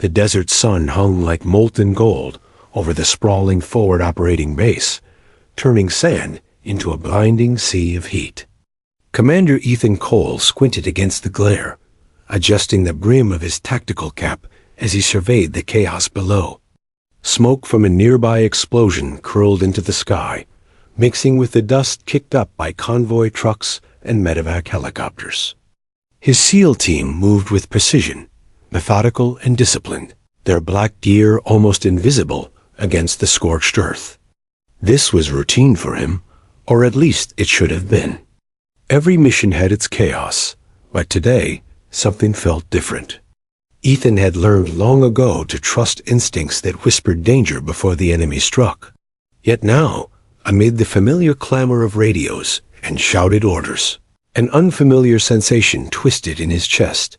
The desert sun hung like molten gold over the sprawling forward operating base, turning sand into a blinding sea of heat. Commander Ethan Cole squinted against the glare, adjusting the brim of his tactical cap as he surveyed the chaos below. Smoke from a nearby explosion curled into the sky, mixing with the dust kicked up by convoy trucks and medevac helicopters. His SEAL team moved with precision, methodical and disciplined, their black gear almost invisible against the scorched earth. This was routine for him, or at least it should have been. Every mission had its chaos, but today something felt different. Ethan had learned long ago to trust instincts that whispered danger before the enemy struck. Yet now, amid the familiar clamor of radios and shouted orders, an unfamiliar sensation twisted in his chest,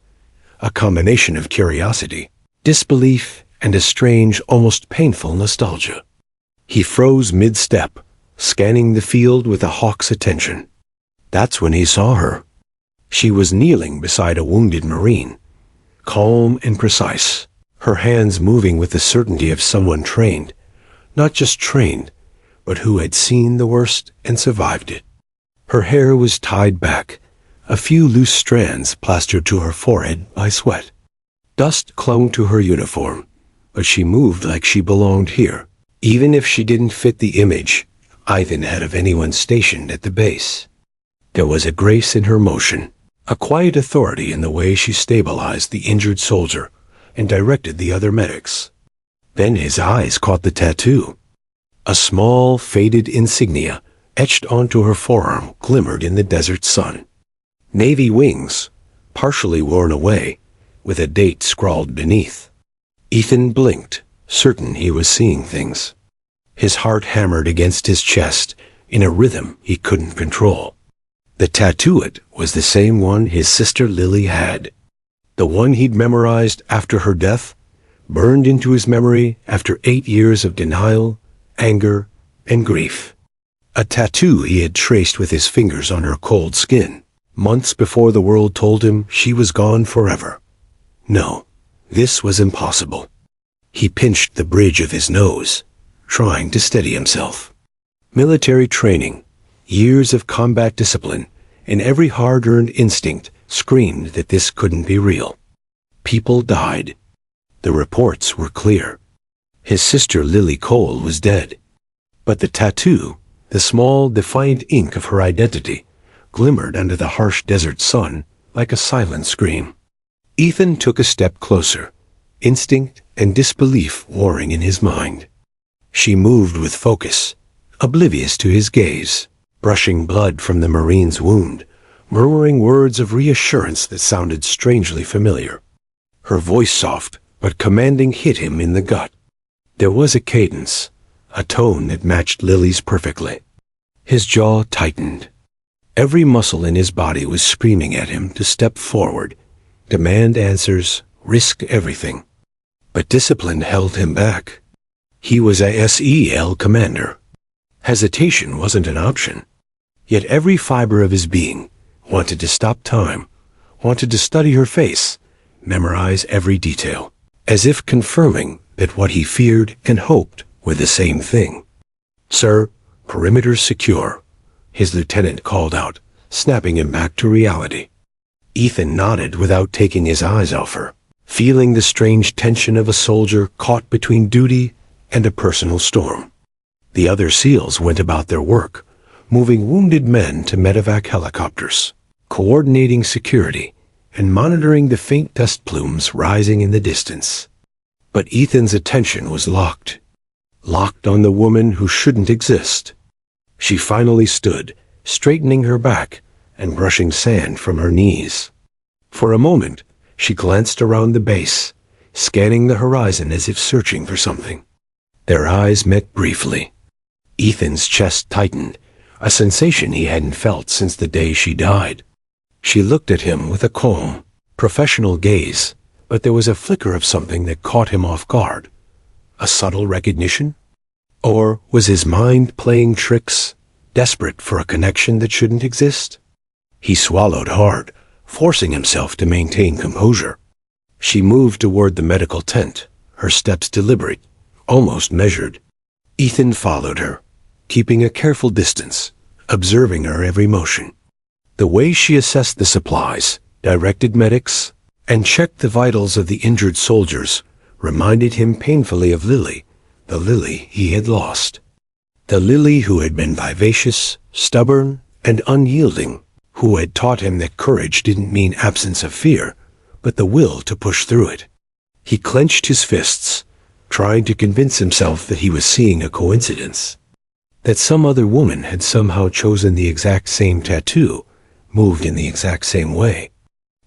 a combination of curiosity, disbelief, and a strange, almost painful nostalgia. He froze mid-step, scanning the field with a hawk's attention. That's when he saw her. She was kneeling beside a wounded Marine, calm and precise, her hands moving with the certainty of someone trained, not just trained, but who had seen the worst and survived it. Her hair was tied back, a few loose strands plastered to her forehead by sweat. Dust clung to her uniform, but she moved like she belonged here, even if she didn't fit the image Ivan had of anyone stationed at the base. There was a grace in her motion, a quiet authority in the way she stabilized the injured soldier and directed the other medics. Then his eyes caught the tattoo. A small, faded insignia etched onto her forearm glimmered in the desert sun. Navy wings, partially worn away, with a date scrawled beneath. Ethan blinked, certain he was seeing things. His heart hammered against his chest in a rhythm he couldn't control. The tattooed was the same one his sister Lily had. The one he'd memorized after her death, burned into his memory after 8 years of denial, anger, and grief. A tattoo he had traced with his fingers on her cold skin, months before the world told him she was gone forever. No, this was impossible. He pinched the bridge of his nose, trying to steady himself. Military training, years of combat discipline, and every hard-earned instinct screamed that this couldn't be real. People died. The reports were clear. His sister Lily Cole was dead. But the tattoo, the small, defiant ink of her identity, glimmered under the harsh desert sun like a silent scream. Ethan took a step closer, instinct and disbelief warring in his mind. She moved with focus, oblivious to his gaze, brushing blood from the Marine's wound, murmuring words of reassurance that sounded strangely familiar. Her voice soft but commanding hit him in the gut. There was a cadence, a tone that matched Lily's perfectly. His jaw tightened. Every muscle in his body was screaming at him to step forward, demand answers, risk everything. But discipline held him back. He was a SEL commander. Hesitation wasn't an option. Yet every fiber of his being wanted to stop time, wanted to study her face, memorize every detail, as if confirming that what he feared and hoped were the same thing. "Sir, perimeter secure," his lieutenant called out, snapping him back to reality. Ethan nodded without taking his eyes off her, feeling the strange tension of a soldier caught between duty and a personal storm. The other SEALs went about their work, moving wounded men to medevac helicopters, coordinating security, and monitoring the faint dust plumes rising in the distance. But Ethan's attention was locked on the woman who shouldn't exist. She finally stood, straightening her back and brushing sand from her knees. For a moment, she glanced around the base, scanning the horizon as if searching for something. Their eyes met briefly. Ethan's chest tightened, a sensation he hadn't felt since the day she died. She looked at him with a calm, professional gaze, but there was a flicker of something that caught him off guard. A subtle recognition? Or was his mind playing tricks, desperate for a connection that shouldn't exist? He swallowed hard, forcing himself to maintain composure. She moved toward the medical tent, her steps deliberate, almost measured. Ethan followed her, keeping a careful distance, observing her every motion. The way she assessed the supplies, directed medics, and checked the vitals of the injured soldiers reminded him painfully of Lily, the Lily he had lost. The Lily who had been vivacious, stubborn, and unyielding, who had taught him that courage didn't mean absence of fear, but the will to push through it. He clenched his fists, trying to convince himself that he was seeing a coincidence, that some other woman had somehow chosen the exact same tattoo, moved in the exact same way,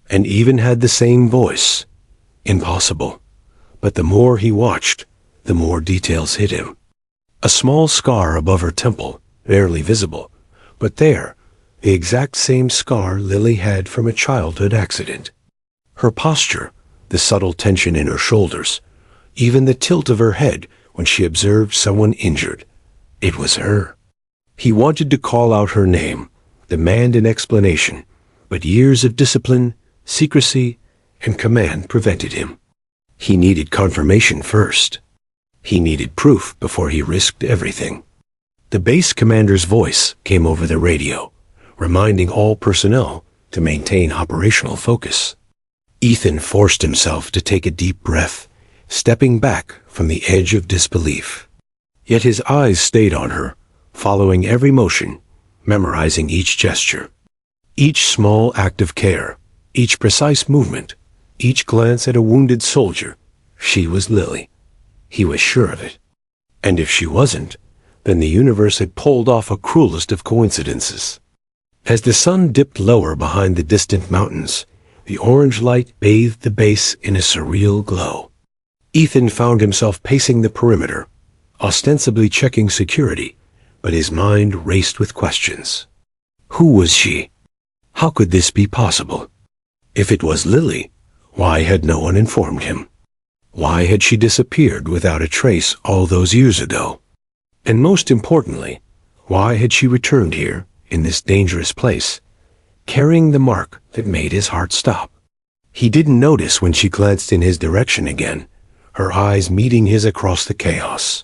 and even had the same voice. Impossible. But the more he watched, the more details hit him. A small scar above her temple, barely visible, but there, the exact same scar Lily had from a childhood accident. Her posture, the subtle tension in her shoulders, even the tilt of her head when she observed someone injured. It was her. He wanted to call out her name, demand an explanation, but years of discipline, secrecy, and command prevented him. He needed confirmation first. He needed proof before he risked everything. The base commander's voice came over the radio, reminding all personnel to maintain operational focus. Ethan forced himself to take a deep breath, stepping back from the edge of disbelief. Yet his eyes stayed on her, following every motion, memorizing each gesture. Each small act of care, each precise movement, each glance at a wounded soldier. She was Lily. He was sure of it. And if she wasn't, then the universe had pulled off a cruelest of coincidences. As the sun dipped lower behind the distant mountains, the orange light bathed the base in a surreal glow. Ethan found himself pacing the perimeter, ostensibly checking security, but his mind raced with questions. Who was she? How could this be possible? If it was Lily, why had no one informed him? Why had she disappeared without a trace all those years ago? And most importantly, why had she returned here, in this dangerous place, carrying the mark that made his heart stop? He didn't notice when she glanced in his direction again, her eyes meeting his across the chaos.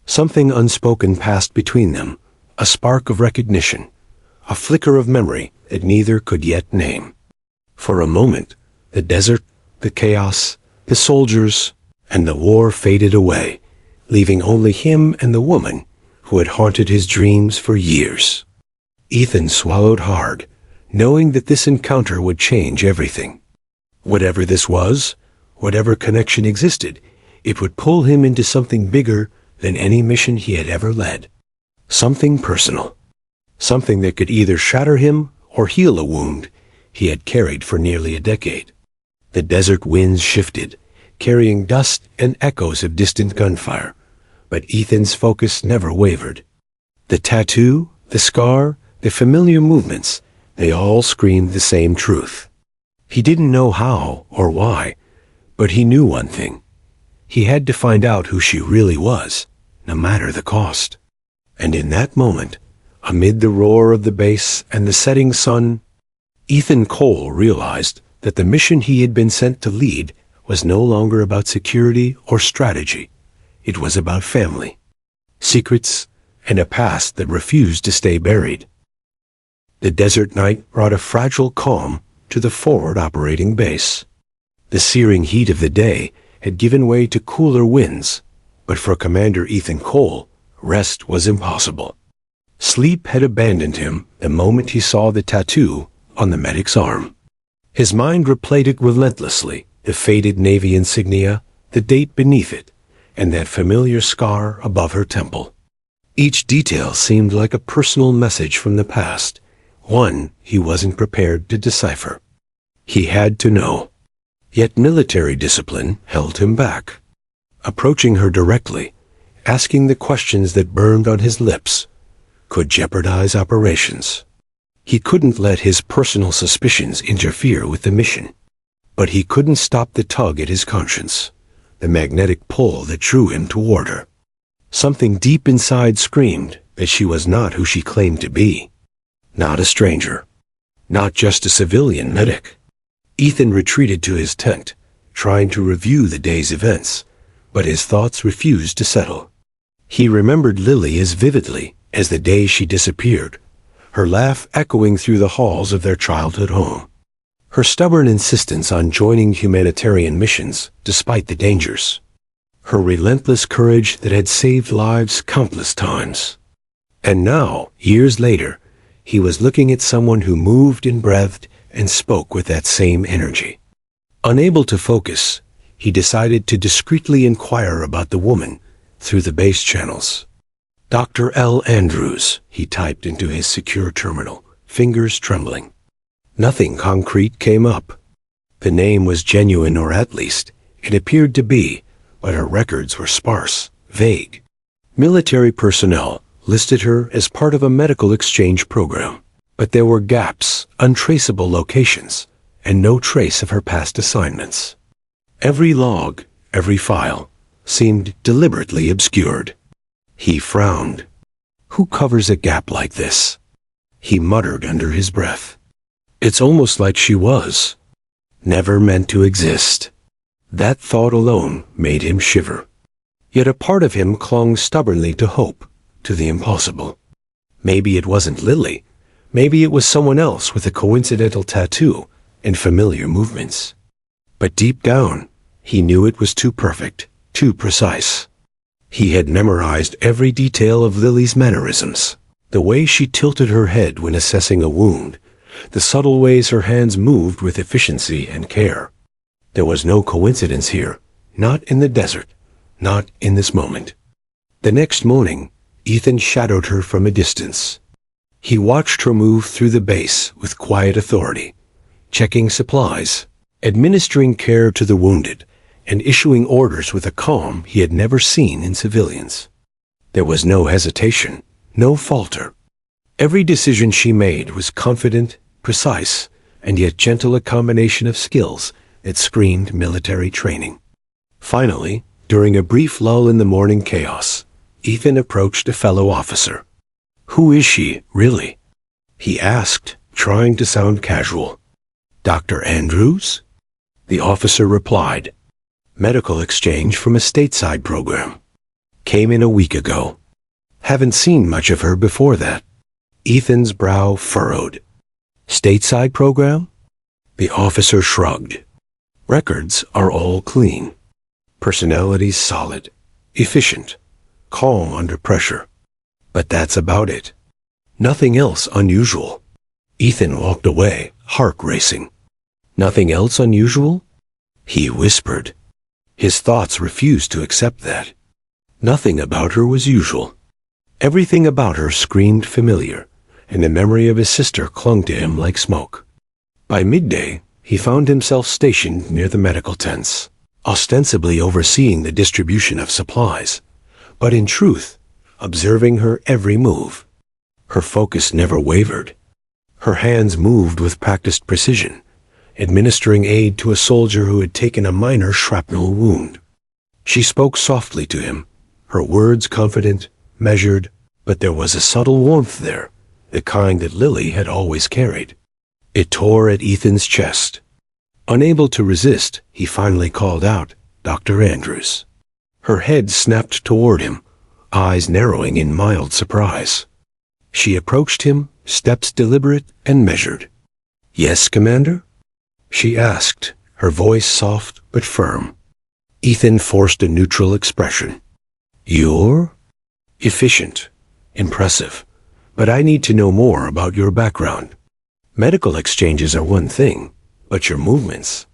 Something unspoken passed between them, a spark of recognition, a flicker of memory that neither could yet name. For a moment, the desert, the chaos, the soldiers, and the war faded away, leaving only him and the woman who had haunted his dreams for years. Ethan swallowed hard, knowing that this encounter would change everything. Whatever this was, whatever connection existed, it would pull him into something bigger than any mission he had ever led. Something personal. Something that could either shatter him or heal a wound he had carried for nearly a decade. The desert winds shifted, carrying dust and echoes of distant gunfire, but Ethan's focus never wavered. The tattoo, the scar, the familiar movements, they all screamed the same truth. He didn't know how or why, but he knew one thing. He had to find out who she really was, no matter the cost. And in that moment, amid the roar of the base and the setting sun, Ethan Cole realized that the mission he had been sent to lead was no longer about security or strategy. It was about family, secrets, and a past that refused to stay buried. The desert night brought a fragile calm to the forward operating base. The searing heat of the day had given way to cooler winds, but for Commander Ethan Cole, rest was impossible. Sleep had abandoned him the moment he saw the tattoo on the medic's arm. His mind replayed it relentlessly, the faded Navy insignia, the date beneath it, and that familiar scar above her temple. Each detail seemed like a personal message from the past, one he wasn't prepared to decipher. He had to know. Yet military discipline held him back. Approaching her directly, asking the questions that burned on his lips, could jeopardize operations. He couldn't let his personal suspicions interfere with the mission. But he couldn't stop the tug at his conscience, the magnetic pull that drew him toward her. Something deep inside screamed that she was not who she claimed to be. Not a stranger. Not just a civilian medic. Ethan retreated to his tent, trying to review the day's events, but his thoughts refused to settle. He remembered Lily as vividly as the day she disappeared, her laugh echoing through the halls of their childhood home. Her stubborn insistence on joining humanitarian missions despite the dangers. Her relentless courage that had saved lives countless times. And now, years later, he was looking at someone who moved and breathed and spoke with that same energy. Unable to focus, he decided to discreetly inquire about the woman through the base channels. Dr. L. Andrews, he typed into his secure terminal, fingers trembling. Nothing concrete came up. The name was genuine, or at least it appeared to be, but her records were sparse, vague. Military personnel listed her as part of a medical exchange program, but there were gaps, untraceable locations, and no trace of her past assignments. Every log, every file, seemed deliberately obscured. He frowned. Who covers a gap like this? He muttered under his breath. It's almost like she was never meant to exist. That thought alone made him shiver. Yet a part of him clung stubbornly to hope, to the impossible. Maybe it wasn't Lily. Maybe it was someone else with a coincidental tattoo and familiar movements. But deep down, he knew it was too perfect, too precise. He had memorized every detail of Lily's mannerisms, the way she tilted her head when assessing a wound, the subtle ways her hands moved with efficiency and care. There was no coincidence here, not in the desert, not in this moment. The next morning, Ethan shadowed her from a distance. He watched her move through the base with quiet authority, checking supplies, administering care to the wounded, and issuing orders with a calm he had never seen in civilians. There was no hesitation, no falter. Every decision she made was confident, precise, and yet gentle, a combination of skills that screamed military training. Finally, during a brief lull in the morning chaos, Ethan approached a fellow officer. "Who is she, really?" he asked, trying to sound casual. "Dr. Andrews?" The officer replied. "Medical exchange from a stateside program. Came in a week ago. Haven't seen much of her before that." Ethan's brow furrowed. "Stateside program?" The officer shrugged. "Records are all clean. Personalities solid, efficient, calm under pressure. But that's about it. Nothing else unusual." Ethan walked away, heart racing. "Nothing else unusual?" he whispered. His thoughts refused to accept that. Nothing about her was usual. Everything about her screamed familiar, and the memory of his sister clung to him like smoke. By midday, he found himself stationed near the medical tents, ostensibly overseeing the distribution of supplies, but in truth, observing her every move. Her focus never wavered. Her hands moved with practiced precision, administering aid to a soldier who had taken a minor shrapnel wound. She spoke softly to him, her words confident, measured, but there was a subtle warmth there, the kind that Lily had always carried. It tore at Ethan's chest. Unable to resist, he finally called out, "Dr. Andrews." Her head snapped toward him, eyes narrowing in mild surprise. She approached him, steps deliberate and measured. "Yes, Commander?" she asked, her voice soft but firm. Ethan forced a neutral expression. "You're efficient, impressive, but I need to know more about your background. Medical exchanges are one thing, but your movements,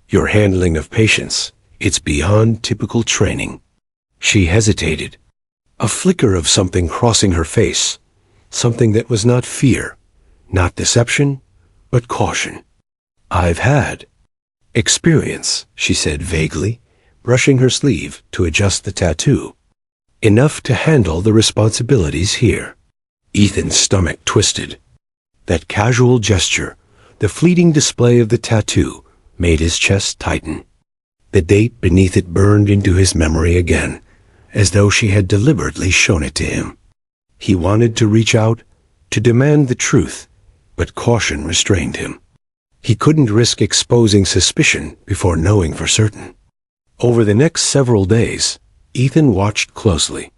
your handling of patients, it's beyond typical training." She hesitated, a flicker of something crossing her face, something that was not fear, not deception, but caution. "I've had experience," she said vaguely, brushing her sleeve to adjust the tattoo. "Enough to handle the responsibilities here." Ethan's stomach twisted. That casual gesture, the fleeting display of the tattoo, made his chest tighten. The date beneath it burned into his memory again, as though she had deliberately shown it to him. He wanted to reach out, to demand the truth, but caution restrained him. He couldn't risk exposing suspicion before knowing for certain. Over the next several days, Ethan watched closely,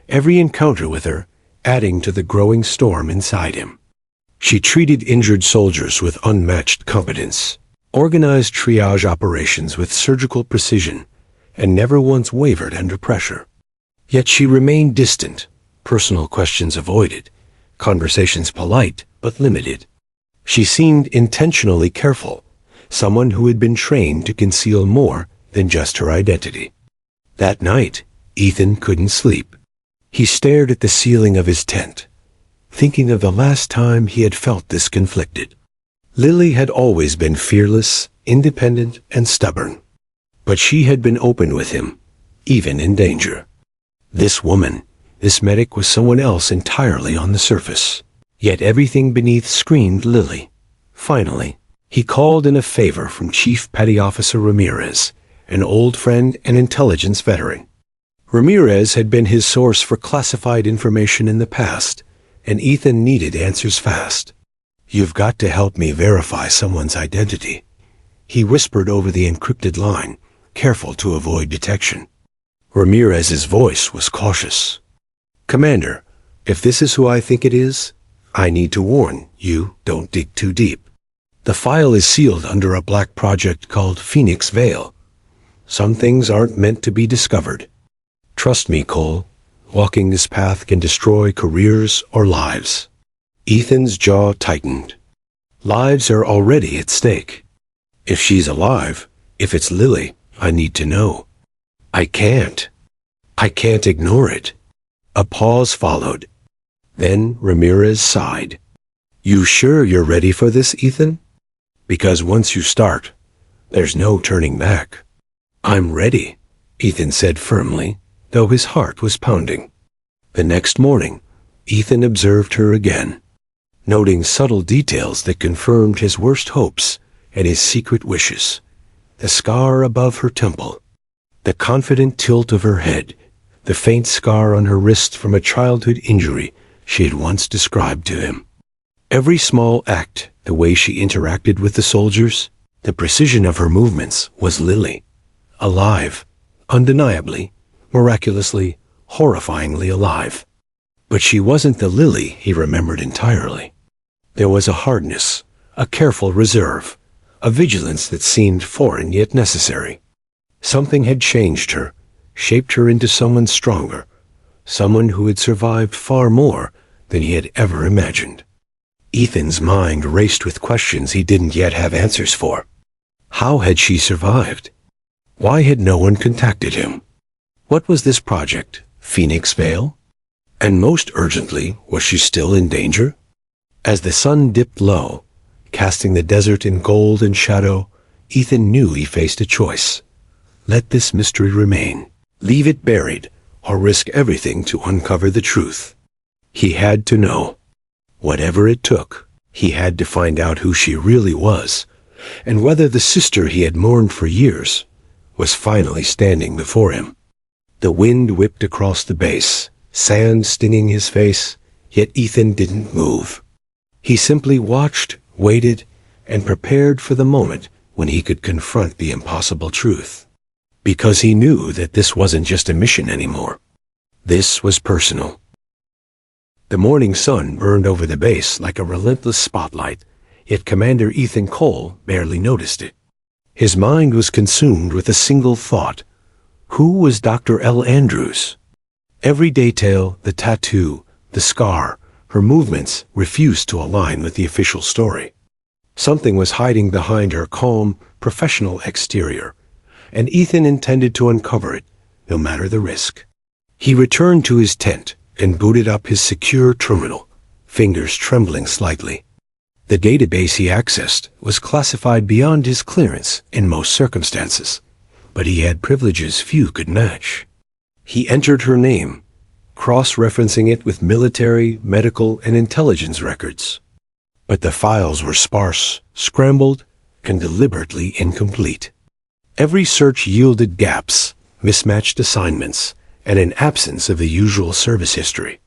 every encounter with her adding to the growing storm inside him. She treated injured soldiers with unmatched competence, organized triage operations with surgical precision, and never once wavered under pressure. Yet she remained distant, personal questions avoided, conversations polite but limited. She seemed intentionally careful, someone who had been trained to conceal more than just her identity. That night, Ethan couldn't sleep. He stared at the ceiling of his tent, thinking of the last time he had felt this conflicted. Lily had always been fearless, independent, and stubborn. But she had been open with him, even in danger. This woman, this medic, was someone else entirely on the surface. Yet everything beneath screamed Lily. Finally, he called in a favor from Chief Petty Officer Ramirez, an old friend and intelligence veteran. Ramirez had been his source for classified information in the past, and Ethan needed answers fast. "You've got to help me verify someone's identity," he whispered over the encrypted line, careful to avoid detection. Ramirez's voice was cautious. "Commander, if this is who I think it is, I need to warn you, don't dig too deep. The file is sealed under a black project called Phoenix Veil. Some things aren't meant to be discovered. Trust me, Cole, walking this path can destroy careers or lives." Ethan's jaw tightened. Lives are already at stake. If she's alive, if it's Lily, I need to know. I can't ignore it. A pause followed. Then Ramirez sighed. "You sure you're ready for this, Ethan? Because once you start, there's no turning back." "I'm ready," Ethan said firmly, though his heart was pounding. The next morning, Ethan observed her again, noting subtle details that confirmed his worst hopes and his secret wishes. The scar above her temple, the confident tilt of her head, the faint scar on her wrist from a childhood injury she had once described to him. Every small act, the way she interacted with the soldiers, the precision of her movements, was Lily. Alive, undeniably, miraculously, horrifyingly alive. But she wasn't the Lily he remembered entirely. There was a hardness, a careful reserve, a vigilance that seemed foreign yet necessary. Something had changed her, shaped her into someone stronger, someone who had survived far more than he had ever imagined. Ethan's mind raced with questions he didn't yet have answers for. How had she survived? Why had no one contacted him? What was this project, Phoenix Veil? And most urgently, was she still in danger? As the sun dipped low, casting the desert in gold and shadow, Ethan knew he faced a choice. Let this mystery remain, leave it buried, or risk everything to uncover the truth. He had to know. Whatever it took, he had to find out who she really was, and whether the sister he had mourned for years was finally standing before him. The wind whipped across the base, sand stinging his face, yet Ethan didn't move. He simply watched, waited, and prepared for the moment when he could confront the impossible truth. Because he knew that this wasn't just a mission anymore. This was personal. The morning sun burned over the base like a relentless spotlight, yet Commander Ethan Cole barely noticed it. His mind was consumed with a single thought. Who was Dr. L. Andrews? Every detail, the tattoo, the scar, her movements refused to align with the official story. Something was hiding behind her calm, professional exterior, and Ethan intended to uncover it, no matter the risk. He returned to his tent and booted up his secure terminal, fingers trembling slightly. The database he accessed was classified beyond his clearance in most circumstances, but he had privileges few could match. He entered her name, cross-referencing it with military, medical, and intelligence records. But the files were sparse, scrambled, and deliberately incomplete. Every search yielded gaps, mismatched assignments, and an absence of the usual service history.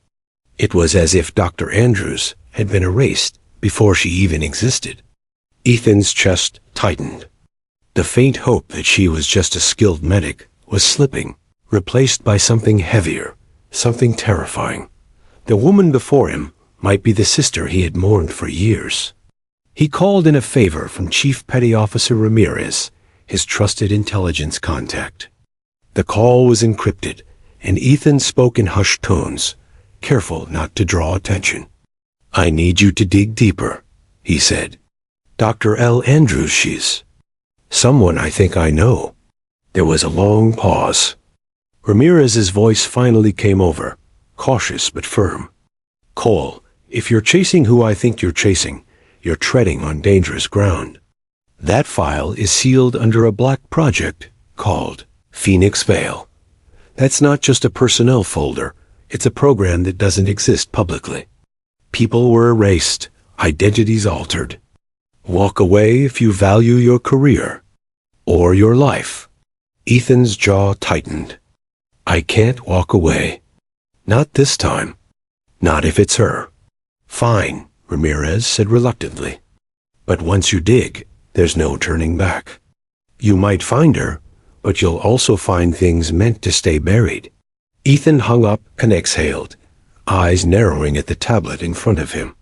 It was as if Dr. Andrews had been erased before she even existed. Ethan's chest tightened. The faint hope that she was just a skilled medic was slipping, replaced by something heavier, something terrifying. The woman before him might be the sister he had mourned for years. He called in a favor from Chief Petty Officer Ramirez, his trusted intelligence contact. The call was encrypted, and Ethan spoke in hushed tones, careful not to draw attention. "I need you to dig deeper," he said. "Dr. L. Andrews, she's someone I think I know." There was a long pause. Ramirez's voice finally came over, cautious but firm. "Cole, if you're chasing who I think you're chasing, you're treading on dangerous ground. That file is sealed under a black project called Phoenix Vale. That's not just a personnel folder, it's a program that doesn't exist publicly. People were erased, identities altered. Walk away if you value your career or your life." Ethan's jaw tightened. "I can't walk away. Not this time. Not if it's her." "Fine," Ramirez said reluctantly. "But once you dig, there's no turning back. You might find her, but you'll also find things meant to stay buried." Ethan hung up and exhaled, eyes narrowing at the tablet in front of him.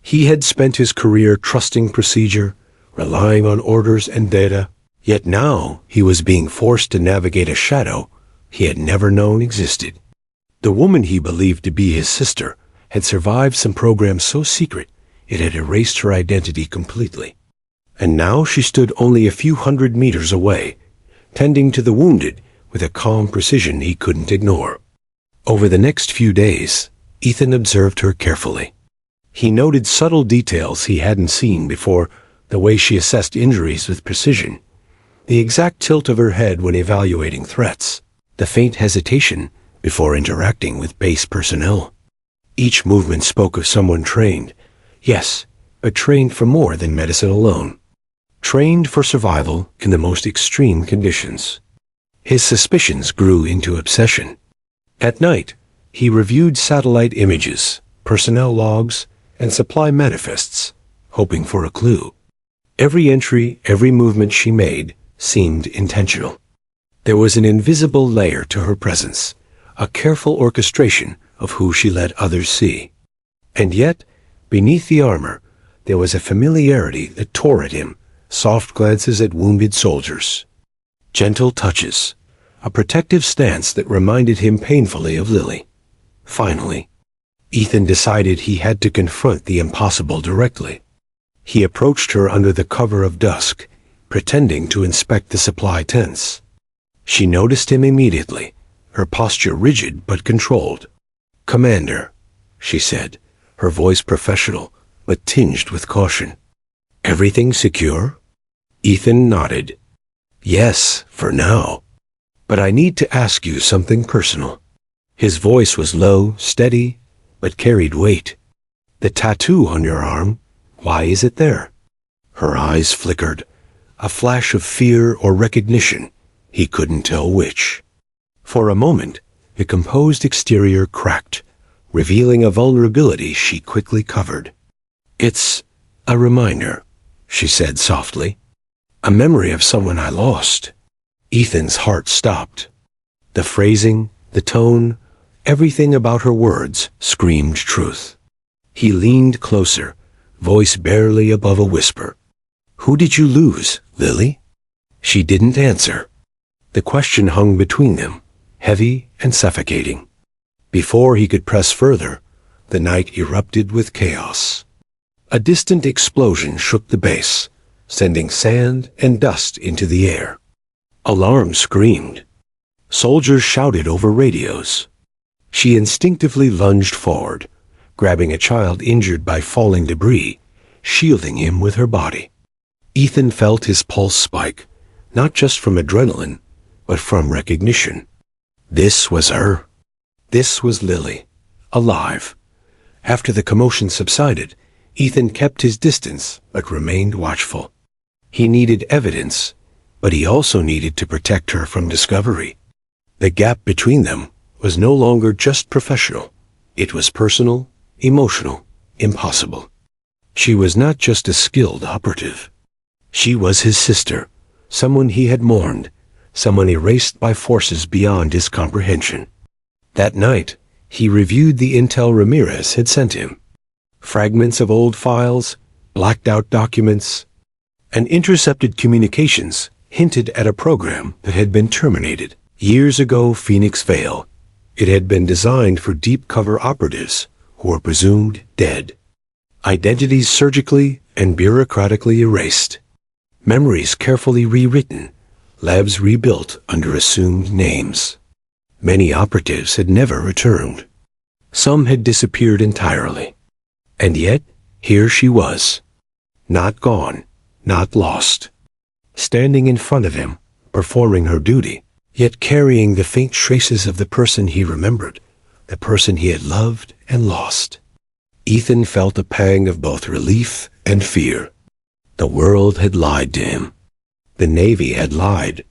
He had spent his career trusting procedure, relying on orders and data, yet now he was being forced to navigate a shadow he had never known existed. The woman he believed to be his sister had survived some program so secret it had erased her identity completely. And now she stood only a few hundred meters away, tending to the wounded with a calm precision he couldn't ignore. Over the next few days, Ethan observed her carefully. He noted subtle details he hadn't seen before, the way she assessed injuries with precision, the exact tilt of her head when evaluating threats, the faint hesitation before interacting with base personnel. Each movement spoke of someone trained, yes, but trained for more than medicine alone. Trained for survival in the most extreme conditions. His suspicions grew into obsession. At night, he reviewed satellite images, personnel logs, and supply manifests, hoping for a clue. Every entry, every movement she made seemed intentional. There was an invisible layer to her presence, a careful orchestration of who she let others see. And yet, beneath the armor, there was a familiarity that tore at him, soft glances at wounded soldiers. Gentle touches, a protective stance that reminded him painfully of Lily. Finally, Ethan decided he had to confront the impossible directly. He approached her under the cover of dusk, pretending to inspect the supply tents. She noticed him immediately, her posture rigid but controlled. "Commander," she said, her voice professional, but tinged with caution. "Everything secure?" Ethan nodded. "Yes, for now. But I need to ask you something personal." His voice was low, steady, but carried weight. "The tattoo on your arm, why is it there?" Her eyes flickered, a flash of fear or recognition, he couldn't tell which. For a moment, the composed exterior cracked, revealing a vulnerability she quickly covered. "It's a reminder," she said softly. "A memory of someone I lost." Ethan's heart stopped. The phrasing, the tone, everything about her words screamed truth. He leaned closer, voice barely above a whisper. "Who did you lose, Lily?" She didn't answer. The question hung between them, heavy and suffocating. Before he could press further, the night erupted with chaos. A distant explosion shook the base, sending sand and dust into the air. Alarms screamed. Soldiers shouted over radios. She instinctively lunged forward, grabbing a child injured by falling debris, shielding him with her body. Ethan felt his pulse spike, not just from adrenaline, but from recognition. This was her. This was Lily, alive. After the commotion subsided, Ethan kept his distance but remained watchful. He needed evidence, but he also needed to protect her from discovery. The gap between them was no longer just professional. It was personal, emotional, impossible. She was not just a skilled operative. She was his sister, someone he had mourned, someone erased by forces beyond his comprehension. That night, he reviewed the intel Ramirez had sent him. Fragments of old files, blacked-out documents, and intercepted communications hinted at a program that had been terminated. Years ago, Phoenix Vale. It had been designed for deep-cover operatives who were presumed dead. Identities surgically and bureaucratically erased. Memories carefully rewritten. Labs rebuilt under assumed names. Many operatives had never returned. Some had disappeared entirely. And yet, here she was. Not gone, not lost. Standing in front of him, performing her duty, yet carrying the faint traces of the person he remembered, the person he had loved and lost. Ethan felt a pang of both relief and fear. The world had lied to him. The Navy had lied.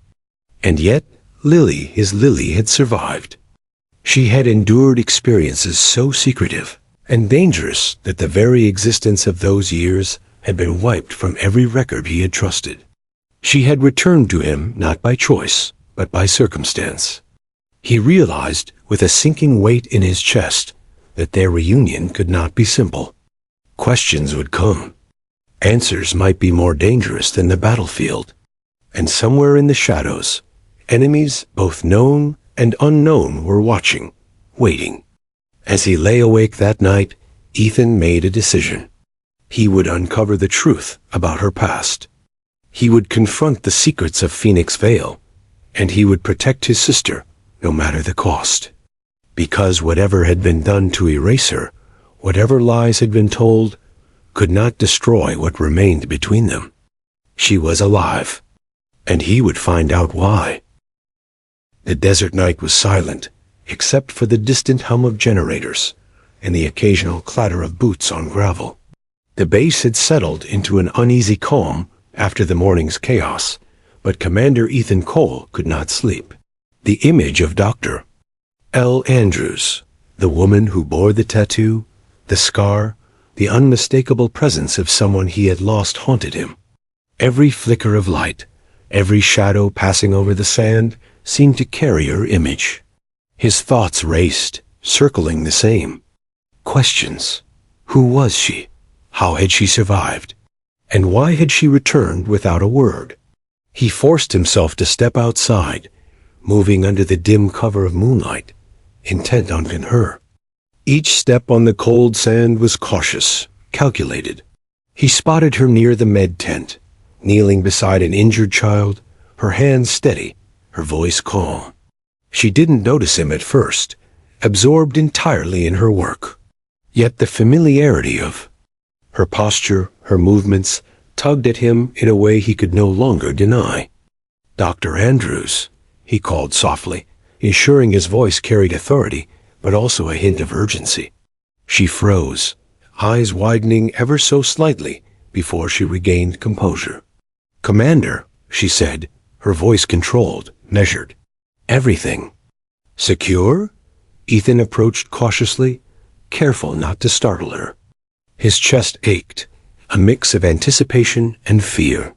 And yet, Lily, his Lily, had survived. She had endured experiences so secretive and dangerous that the very existence of those years had been wiped from every record he had trusted. She had returned to him not by choice, but by circumstance. He realized, with a sinking weight in his chest, that their reunion could not be simple. Questions would come. Answers might be more dangerous than the battlefield. And somewhere in the shadows, enemies both known and unknown were watching, waiting. As he lay awake that night, Ethan made a decision. He would uncover the truth about her past. He would confront the secrets of Phoenix Vale, and he would protect his sister, no matter the cost. Because whatever had been done to erase her, whatever lies had been told, could not destroy what remained between them. She was alive, and he would find out why. The desert night was silent, except for the distant hum of generators and the occasional clatter of boots on gravel. The base had settled into an uneasy calm after the morning's chaos, but Commander Ethan Cole could not sleep. The image of Dr. L. Andrews, the woman who bore the tattoo, the scar, the unmistakable presence of someone he had lost haunted him. Every flicker of light, every shadow passing over the sand, seemed to carry her image. His thoughts raced, circling the same. Questions. Who was she? How had she survived? And why had she returned without a word? He forced himself to step outside, moving under the dim cover of moonlight, intent on her. Each step on the cold sand was cautious, calculated. He spotted her near the med tent, kneeling beside an injured child, her hands steady, her voice calm. She didn't notice him at first, absorbed entirely in her work. Yet the familiarity of her posture, her movements, tugged at him in a way he could no longer deny. "Dr. Andrews," he called softly, ensuring his voice carried authority, but also a hint of urgency. She froze, eyes widening ever so slightly before she regained composure. "Commander," she said, her voice controlled, measured. "Everything." "Secure?" Ethan approached cautiously, careful not to startle her. His chest ached, a mix of anticipation and fear.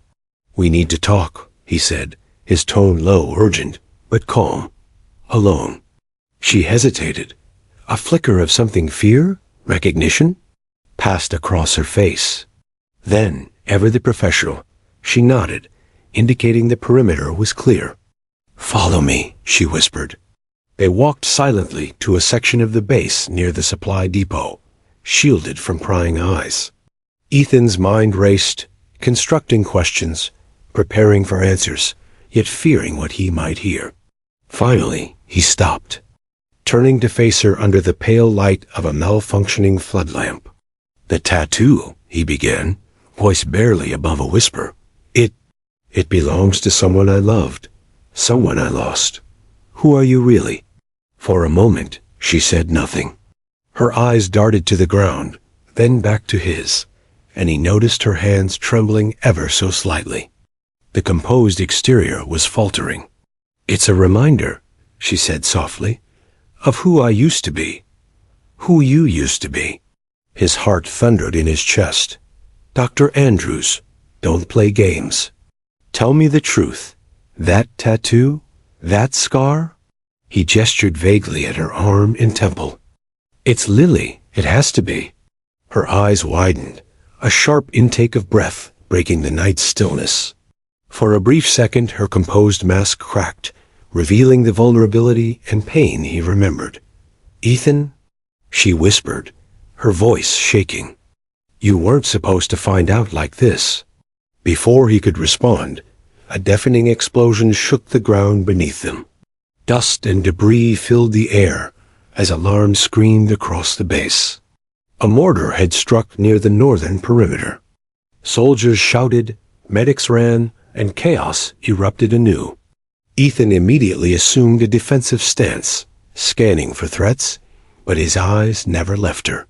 "We need to talk," he said, his tone low, urgent, but calm. "Alone." She hesitated. A flicker of something, fear, recognition, passed across her face. Then, ever the professional, she nodded, indicating the perimeter was clear. "Follow me," she whispered. They walked silently to a section of the base near the supply depot, shielded from prying eyes. Ethan's mind raced, constructing questions, preparing for answers, yet fearing what he might hear. Finally, he stopped, turning to face her under the pale light of a malfunctioning flood lamp. "The tattoo," he began, voice barely above a whisper. It belongs to someone I loved, someone I lost. Who are you really?" For a moment, she said nothing. Her eyes darted to the ground, then back to his, and he noticed her hands trembling ever so slightly. The composed exterior was faltering. "It's a reminder," she said softly, "of who I used to be. Who you used to be." His heart thundered in his chest. Dr. Andrews, Don't play games. Tell me the truth. That tattoo? That scar? He gestured vaguely at her arm and temple. It's Lily. It has to be. Her eyes widened, a sharp intake of breath breaking the night's stillness. For a brief second, her composed mask cracked, revealing the vulnerability and pain he remembered. Ethan? She whispered, her voice shaking. You weren't supposed to find out like this. Before he could respond, a deafening explosion shook the ground beneath them. Dust and debris filled the air as alarms screamed across the base. A mortar had struck near the northern perimeter. Soldiers shouted, medics ran, and chaos erupted anew. Ethan immediately assumed a defensive stance, scanning for threats, but his eyes never left her.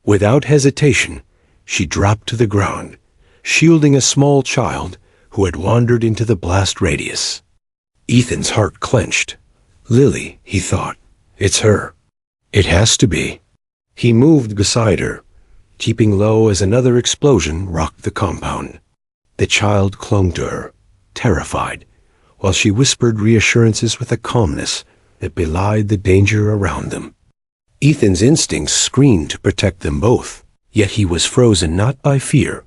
Without hesitation, she dropped to the ground, shielding a small child who had wandered into the blast radius. Ethan's heart clenched. Lily, he thought. It's her. It has to be. He moved beside her, keeping low as another explosion rocked the compound. The child clung to her, terrified, while she whispered reassurances with a calmness that belied the danger around them. Ethan's instincts screamed to protect them both, yet he was frozen not by fear,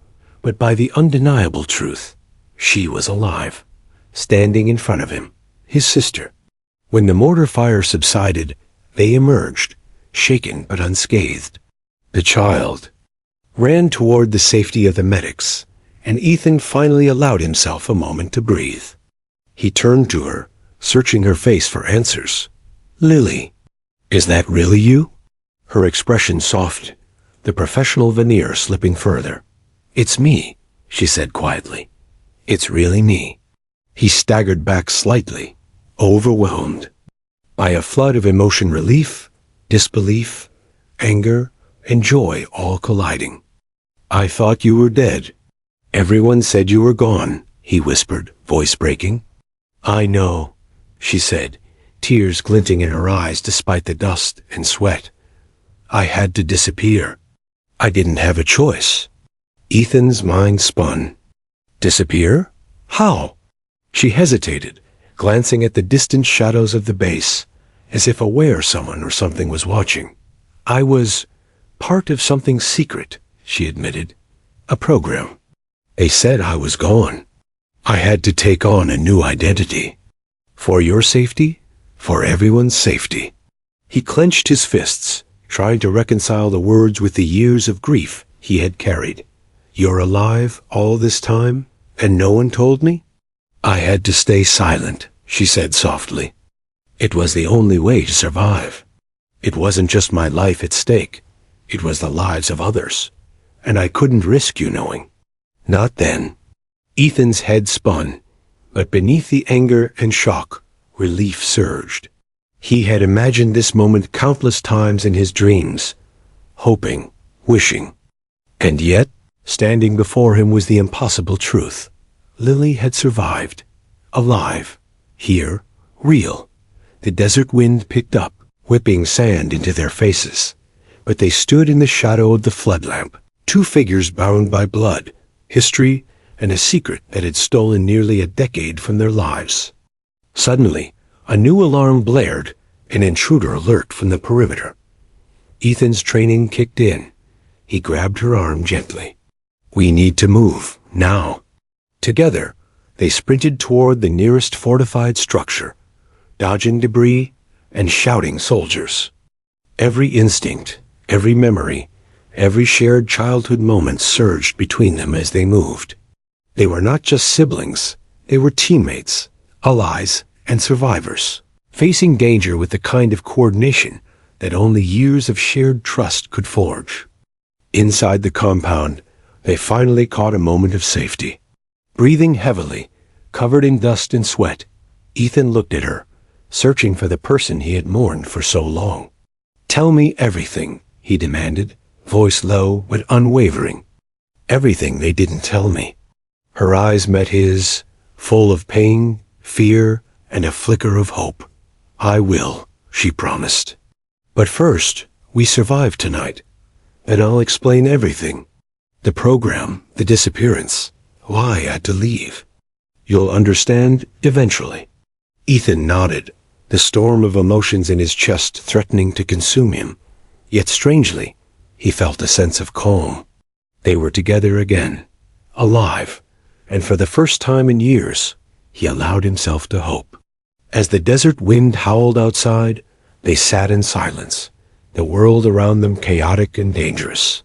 but by the undeniable truth. She was alive, standing in front of him, his sister. When the mortar fire subsided, they emerged, shaken but unscathed. The child ran toward the safety of the medics, and Ethan finally allowed himself a moment to breathe. He turned to her, searching her face for answers. Lily, is that really you? Her expression softened, the professional veneer slipping further. It's me, she said quietly. It's really me. He staggered back slightly, overwhelmed by a flood of emotion, relief, disbelief, anger, and joy all colliding. I thought you were dead. Everyone said you were gone, he whispered, voice breaking. I know, she said, tears glinting in her eyes despite the dust and sweat. I had to disappear. I didn't have a choice. Ethan's mind spun. Disappear? How? She hesitated, glancing at the distant shadows of the base, as if aware someone or something was watching. I was part of something secret, she admitted. A program. They said I was gone. I had to take on a new identity. For your safety, for everyone's safety. He clenched his fists, trying to reconcile the words with the years of grief he had carried. You're alive all this time, and no one told me? I had to stay silent, she said softly. It was the only way to survive. It wasn't just my life at stake. It was the lives of others. And I couldn't risk you knowing. Not then. Ethan's head spun, but beneath the anger and shock, relief surged. He had imagined this moment countless times in his dreams, hoping, wishing. And yet, standing before him was the impossible truth. Lily had survived, alive, here, real. The desert wind picked up, whipping sand into their faces. But they stood in the shadow of the flood lamp, two figures bound by blood, history, and a secret that had stolen nearly a decade from their lives. Suddenly, a new alarm blared, an intruder alert from the perimeter. Ethan's training kicked in. He grabbed her arm gently. We need to move, now. Together, they sprinted toward the nearest fortified structure, dodging debris and shouting soldiers. Every instinct, every memory, every shared childhood moment surged between them as they moved. They were not just siblings, they were teammates, allies, and survivors, facing danger with the kind of coordination that only years of shared trust could forge. Inside the compound, they finally caught a moment of safety. Breathing heavily, covered in dust and sweat, Ethan looked at her, searching for the person he had mourned for so long. Tell me everything, he demanded, voice low but unwavering. Everything they didn't tell me. Her eyes met his, full of pain, fear, and a flicker of hope. I will, she promised. But first, we survived tonight. Then I'll explain everything. The program, the disappearance, why I had to leave. You'll understand eventually. Ethan nodded, the storm of emotions in his chest threatening to consume him. Yet strangely, he felt a sense of calm. They were together again, alive, and for the first time in years, he allowed himself to hope. As the desert wind howled outside, they sat in silence, the world around them chaotic and dangerous.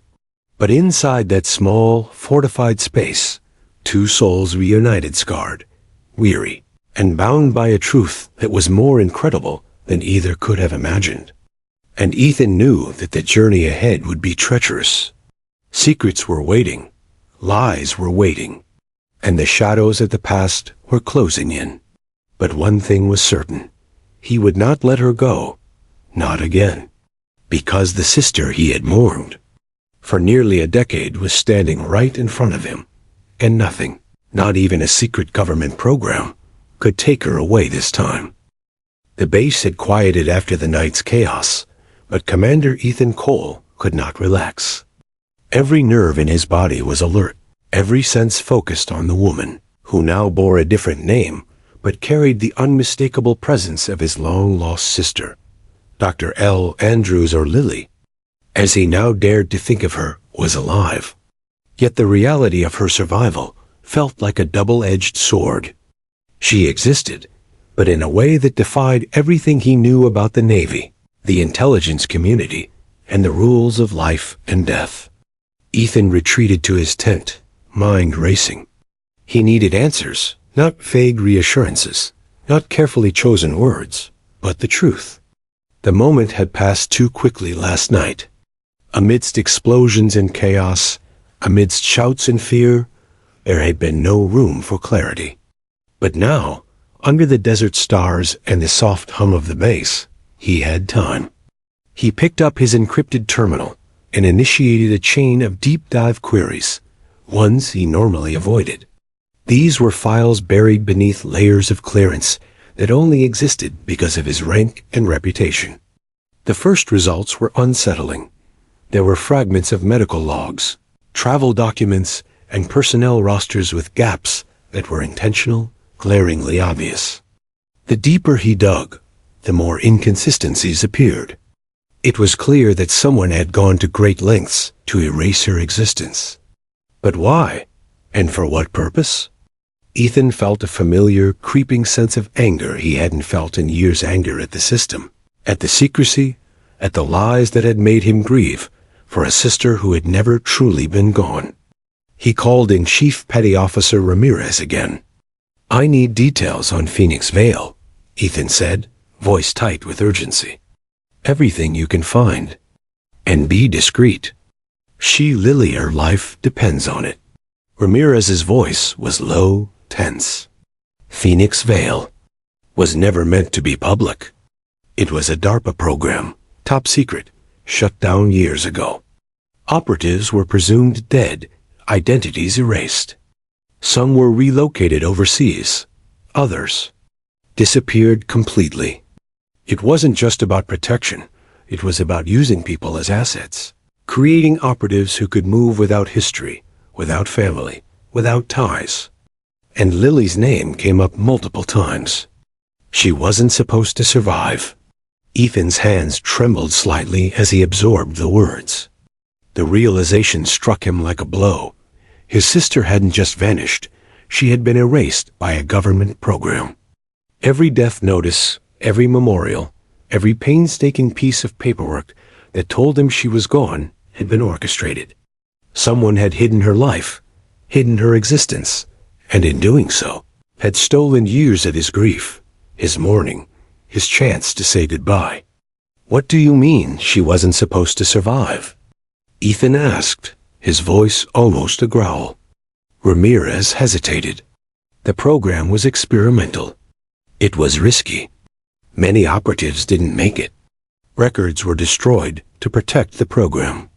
But inside that small, fortified space, two souls reunited, scarred, weary, and bound by a truth that was more incredible than either could have imagined. And Ethan knew that the journey ahead would be treacherous. Secrets were waiting, lies were waiting, and the shadows of the past were closing in. But one thing was certain. He would not let her go, not again, because the sister he had mourned for nearly a decade was standing right in front of him, and nothing, not even a secret government program, could take her away this time. The base had quieted after the night's chaos, but Commander Ethan Cole could not relax. Every nerve in his body was alert, every sense focused on the woman, who now bore a different name, but carried the unmistakable presence of his long-lost sister, Dr. L. Andrews, or Lily, as he now dared to think of her, was alive. Yet the reality of her survival felt like a double-edged sword. She existed, but in a way that defied everything he knew about the Navy, the intelligence community, and the rules of life and death. Ethan retreated to his tent, mind racing. He needed answers, not vague reassurances, not carefully chosen words, but the truth. The moment had passed too quickly last night. Amidst explosions and chaos, amidst shouts and fear, there had been no room for clarity. But now, under the desert stars and the soft hum of the base, he had time. He picked up his encrypted terminal and initiated a chain of deep-dive queries, ones he normally avoided. These were files buried beneath layers of clearance that only existed because of his rank and reputation. The first results were unsettling. There were fragments of medical logs, travel documents, and personnel rosters with gaps that were intentional, glaringly obvious. The deeper he dug, the more inconsistencies appeared. It was clear that someone had gone to great lengths to erase her existence. But why? And for what purpose? Ethan felt a familiar, creeping sense of anger he hadn't felt in years. Anger at the system, at the secrecy, at the lies that had made him grieve for a sister who had never truly been gone. He called in Chief Petty Officer Ramirez again. "I need details on Phoenix Vale," Ethan said, voice tight with urgency. "Everything you can find. And be discreet. Lily, her life depends on it." Ramirez's voice was low, tense. Phoenix Vale was never meant to be public. It was a DARPA program, top secret, shut down years ago. Operatives were presumed dead, identities erased. Some were relocated overseas. Others disappeared completely. It wasn't just about protection. It was about using people as assets, creating operatives who could move without history, without family, without ties. And Lily's name came up multiple times. She wasn't supposed to survive. Ethan's hands trembled slightly as he absorbed the words. The realization struck him like a blow. His sister hadn't just vanished. She had been erased by a government program. Every death notice, every memorial, every painstaking piece of paperwork that told him she was gone had been orchestrated. Someone had hidden her life, hidden her existence, and in doing so, had stolen years of his grief, his mourning, his chance to say goodbye. "What do you mean she wasn't supposed to survive?" Ethan asked, his voice almost a growl. Ramirez hesitated. The program was experimental. It was risky. Many operatives didn't make it. Records were destroyed to protect the program.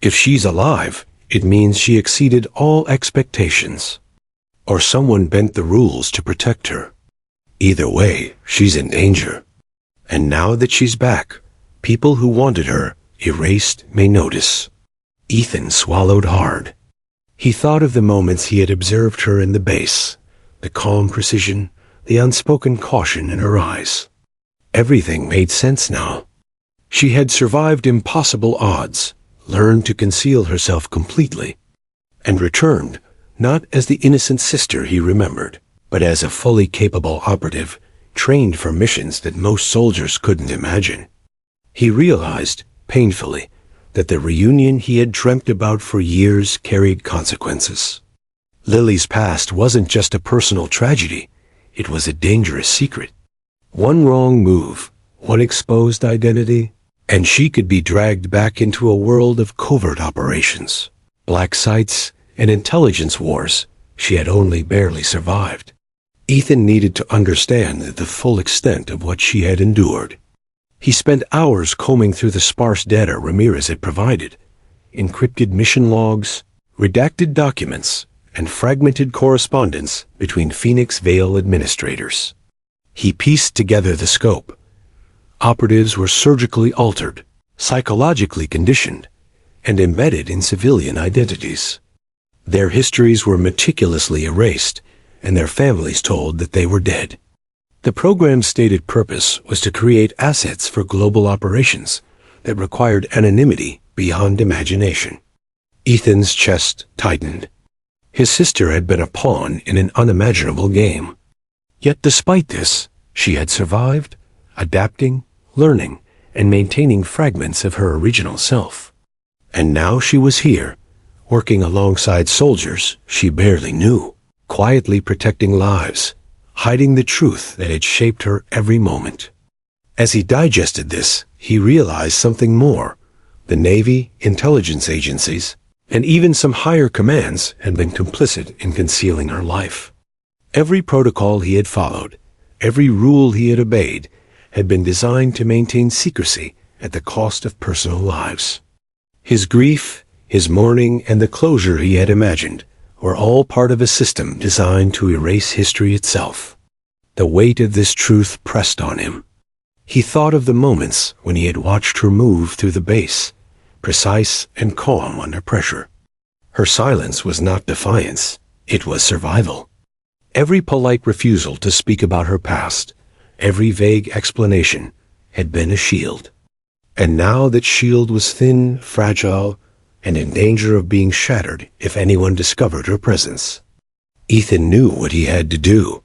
If she's alive, it means she exceeded all expectations. Or someone bent the rules to protect her. Either way, she's in danger. And now that she's back, people who wanted her erased may notice. Ethan swallowed hard. He thought of the moments he had observed her in the base, the calm precision, the unspoken caution in her eyes. Everything made sense now. She had survived impossible odds, learned to conceal herself completely, and returned not as the innocent sister he remembered, but as a fully capable operative, trained for missions that most soldiers couldn't imagine. He realized, painfully, that the reunion he had dreamt about for years carried consequences. Lily's past wasn't just a personal tragedy, it was a dangerous secret. One wrong move, one exposed identity, and she could be dragged back into a world of covert operations, black sites, and intelligence wars she had only barely survived. Ethan needed to understand the full extent of what she had endured. He spent hours combing through the sparse data Ramirez had provided, encrypted mission logs, redacted documents, and fragmented correspondence between Phoenix Vale administrators. He pieced together the scope. Operatives were surgically altered, psychologically conditioned, and embedded in civilian identities. Their histories were meticulously erased, and their families told that they were dead. The program's stated purpose was to create assets for global operations that required anonymity beyond imagination. Ethan's chest tightened. His sister had been a pawn in an unimaginable game. Yet despite this, she had survived, adapting, learning, and maintaining fragments of her original self. And now she was here, working alongside soldiers she barely knew, quietly protecting lives, hiding the truth that had shaped her every moment. As he digested this, he realized something more. The Navy, intelligence agencies, and even some higher commands had been complicit in concealing her life. Every protocol he had followed, every rule he had obeyed, had been designed to maintain secrecy at the cost of personal lives. His grief, his mourning, and the closure he had imagined were all part of a system designed to erase history itself. The weight of this truth pressed on him. He thought of the moments when he had watched her move through the base, precise and calm under pressure. Her silence was not defiance, it was survival. Every polite refusal to speak about her past, every vague explanation, had been a shield. And now that shield was thin, fragile, and in danger of being shattered if anyone discovered her presence. Ethan knew what he had to do.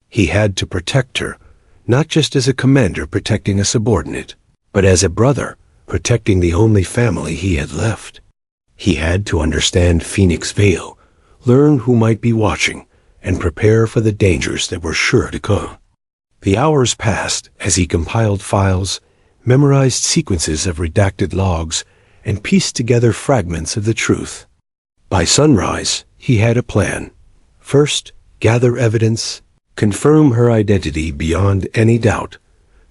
He had to protect her, not just as a commander protecting a subordinate, but as a brother protecting the only family he had left. He had to understand Phoenix Vale, learn who might be watching, and prepare for the dangers that were sure to come. The hours passed as he compiled files, memorized sequences of redacted logs, and pieced together fragments of the truth. By sunrise, he had a plan. First, gather evidence, confirm her identity beyond any doubt,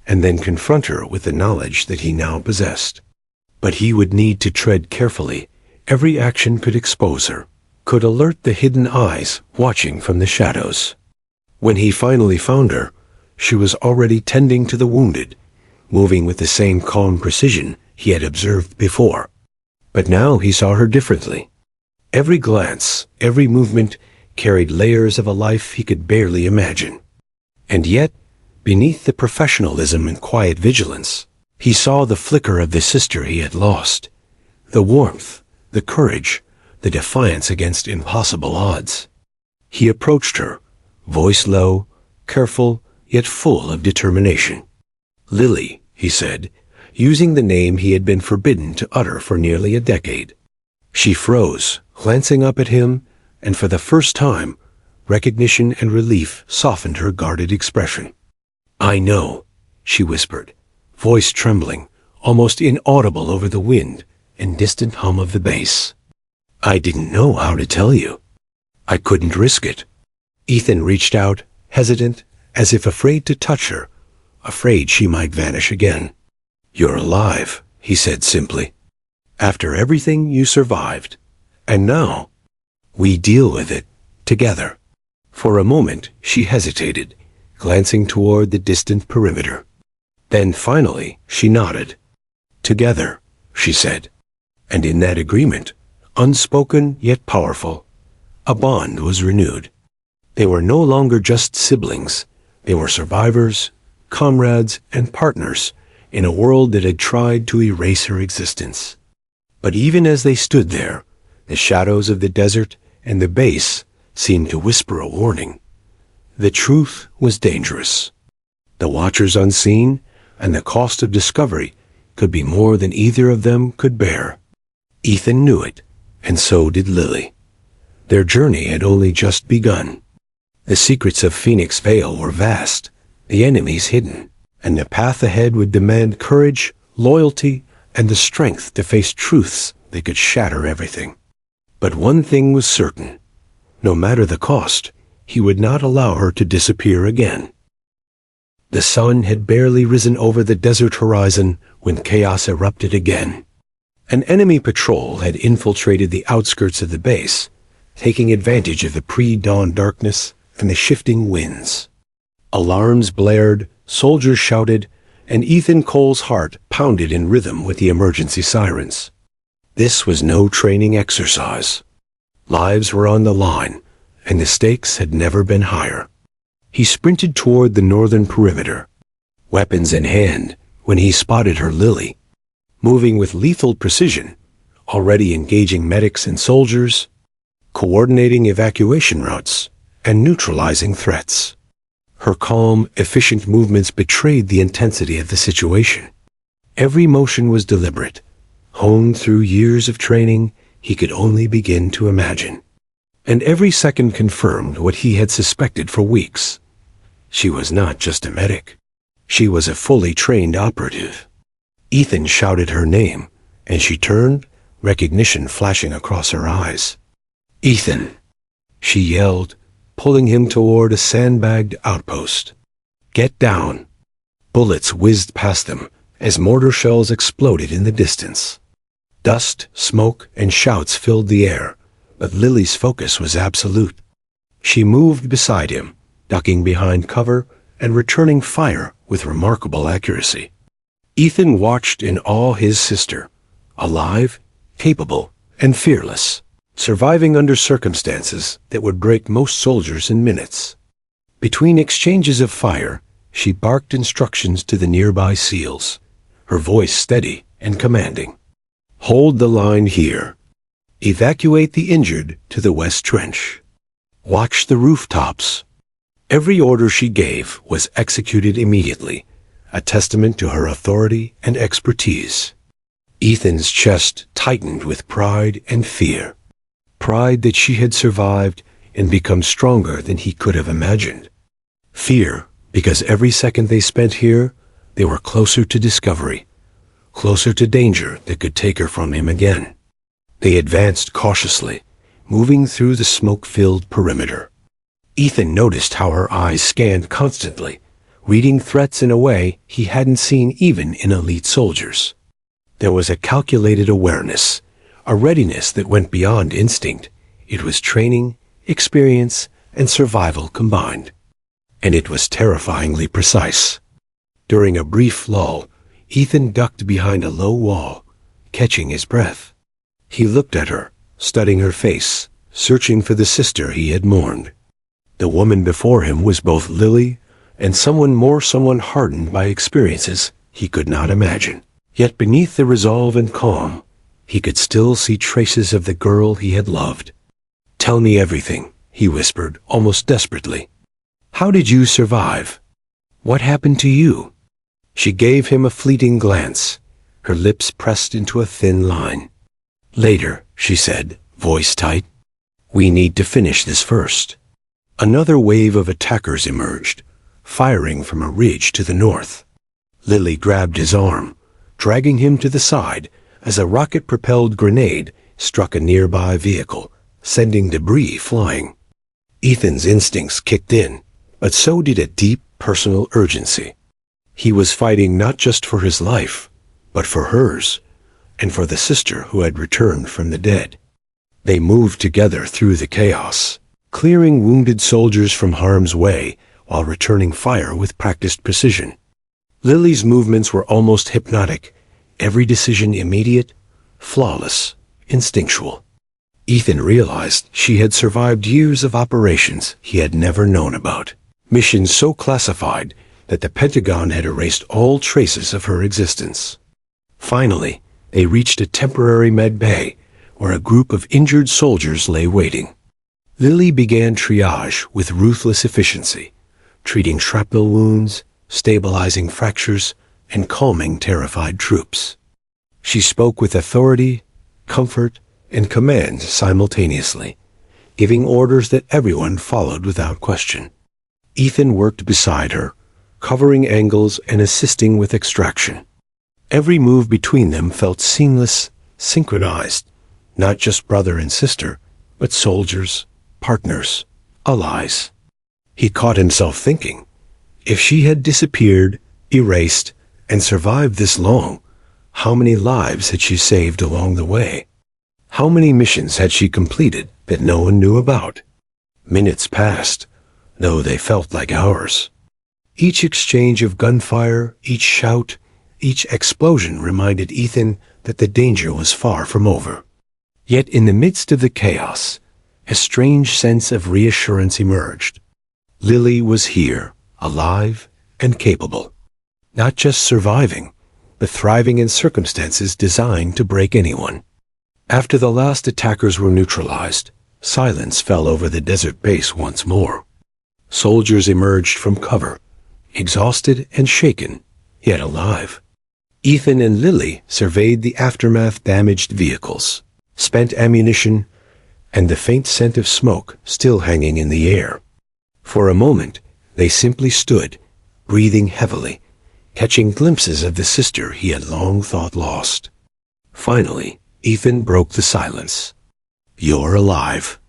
and then confront her with the knowledge that he now possessed. But he would need to tread carefully. Every action could expose her, could alert the hidden eyes watching from the shadows. When he finally found her, she was already tending to the wounded, moving with the same calm precision he had observed before. But now he saw her differently. Every glance, every movement carried layers of a life he could barely imagine. And yet, beneath the professionalism and quiet vigilance, he saw the flicker of the sister he had lost, the warmth, the courage, the defiance against impossible odds. He approached her, voice low, careful, yet full of determination. "Lily," he said, using the name he had been forbidden to utter for nearly a decade. She froze, glancing up at him, and for the first time, recognition and relief softened her guarded expression. "I know," she whispered, voice trembling, almost inaudible over the wind and distant hum of the bass. "I didn't know how to tell you. I couldn't risk it." Ethan reached out, hesitant, as if afraid to touch her, afraid she might vanish again. "You're alive," he said simply. "After everything you survived. And now, we deal with it, together." For a moment, she hesitated, glancing toward the distant perimeter. Then finally, she nodded. "Together," she said. And in that agreement, unspoken yet powerful. A bond was renewed. They were no longer just siblings. They were survivors, comrades, and partners in a world that had tried to erase her existence. But even as they stood there, the shadows of the desert and the base seemed to whisper a warning. The truth was dangerous. The Watchers unseen and the cost of discovery could be more than either of them could bear. Ethan knew it, and so did Lily. Their journey had only just begun. The secrets of Phoenix Vale were vast, the enemies hidden, and the path ahead would demand courage, loyalty, and the strength to face truths that could shatter everything. But one thing was certain. No matter the cost, he would not allow her to disappear again. The sun had barely risen over the desert horizon when chaos erupted again. An enemy patrol had infiltrated the outskirts of the base, taking advantage of the pre-dawn darkness and the shifting winds. Alarms blared, soldiers shouted, and Ethan Cole's heart pounded in rhythm with the emergency sirens. This was no training exercise. Lives were on the line, and the stakes had never been higher. He sprinted toward the northern perimeter, weapons in hand, when he spotted her Lily, moving with lethal precision, already engaging medics and soldiers, coordinating evacuation routes, and neutralizing threats. Her calm, efficient movements betrayed the intensity of the situation. Every motion was deliberate, honed through years of training he could only begin to imagine. And every second confirmed what he had suspected for weeks. She was not just a medic. She was a fully trained operative. Ethan shouted her name, and she turned, recognition flashing across her eyes. "Ethan!" she yelled, pulling him toward a sandbagged outpost. "Get down!" Bullets whizzed past them as mortar shells exploded in the distance. Dust, smoke, and shouts filled the air, but Lily's focus was absolute. She moved beside him, ducking behind cover and returning fire with remarkable accuracy. Ethan watched in awe his sister, alive, capable, and fearless, surviving under circumstances that would break most soldiers in minutes. Between exchanges of fire, she barked instructions to the nearby SEALs, her voice steady and commanding. "Hold the line here. Evacuate the injured to the West Trench. Watch the rooftops." Every order she gave was executed immediately, a testament to her authority and expertise. Ethan's chest tightened with pride and fear. Pride that she had survived and become stronger than he could have imagined. Fear because every second they spent here, they were closer to discovery, closer to danger that could take her from him again. They advanced cautiously, moving through the smoke-filled perimeter. Ethan noticed how her eyes scanned constantly, reading threats in a way he hadn't seen even in elite soldiers. There was a calculated awareness, a readiness that went beyond instinct. It was training, experience, and survival combined. And it was terrifyingly precise. During a brief lull, Ethan ducked behind a low wall, catching his breath. He looked at her, studying her face, searching for the sister he had mourned. The woman before him was both Lily and someone hardened by experiences he could not imagine. Yet beneath the resolve and calm, he could still see traces of the girl he had loved. "Tell me everything," he whispered, almost desperately. "How did you survive? What happened to you?" She gave him a fleeting glance, her lips pressed into a thin line. "Later," she said, voice tight. "We need to finish this first." Another wave of attackers emerged, firing from a ridge to the north. Lily grabbed his arm, dragging him to the side as a rocket-propelled grenade struck a nearby vehicle, sending debris flying. Ethan's instincts kicked in, but so did a deep personal urgency. He was fighting not just for his life, but for hers, and for the sister who had returned from the dead. They moved together through the chaos, clearing wounded soldiers from harm's way while returning fire with practiced precision. Lily's movements were almost hypnotic, every decision immediate, flawless, instinctual. Ethan realized she had survived years of operations he had never known about, missions so classified that the Pentagon had erased all traces of her existence. Finally, they reached a temporary med bay where a group of injured soldiers lay waiting. Lily began triage with ruthless efficiency, treating shrapnel wounds, stabilizing fractures, and calming terrified troops. She spoke with authority, comfort, and command simultaneously, giving orders that everyone followed without question. Ethan worked beside her, covering angles and assisting with extraction. Every move between them felt seamless, synchronized, not just brother and sister, but soldiers, partners, allies. He caught himself thinking, if she had disappeared, erased, and survived this long, how many lives had she saved along the way? How many missions had she completed that no one knew about? Minutes passed, though they felt like hours. Each exchange of gunfire, each shout, each explosion reminded Ethan that the danger was far from over. Yet in the midst of the chaos, a strange sense of reassurance emerged. Lily was here, alive and capable, not just surviving, but thriving in circumstances designed to break anyone. After the last attackers were neutralized, silence fell over the desert base once more. Soldiers emerged from cover, exhausted and shaken, yet alive. Ethan and Lily surveyed the aftermath-damaged vehicles, spent ammunition, and the faint scent of smoke still hanging in the air. For a moment, they simply stood, breathing heavily, catching glimpses of the sister he had long thought lost. Finally, Ethan broke the silence. "You're alive.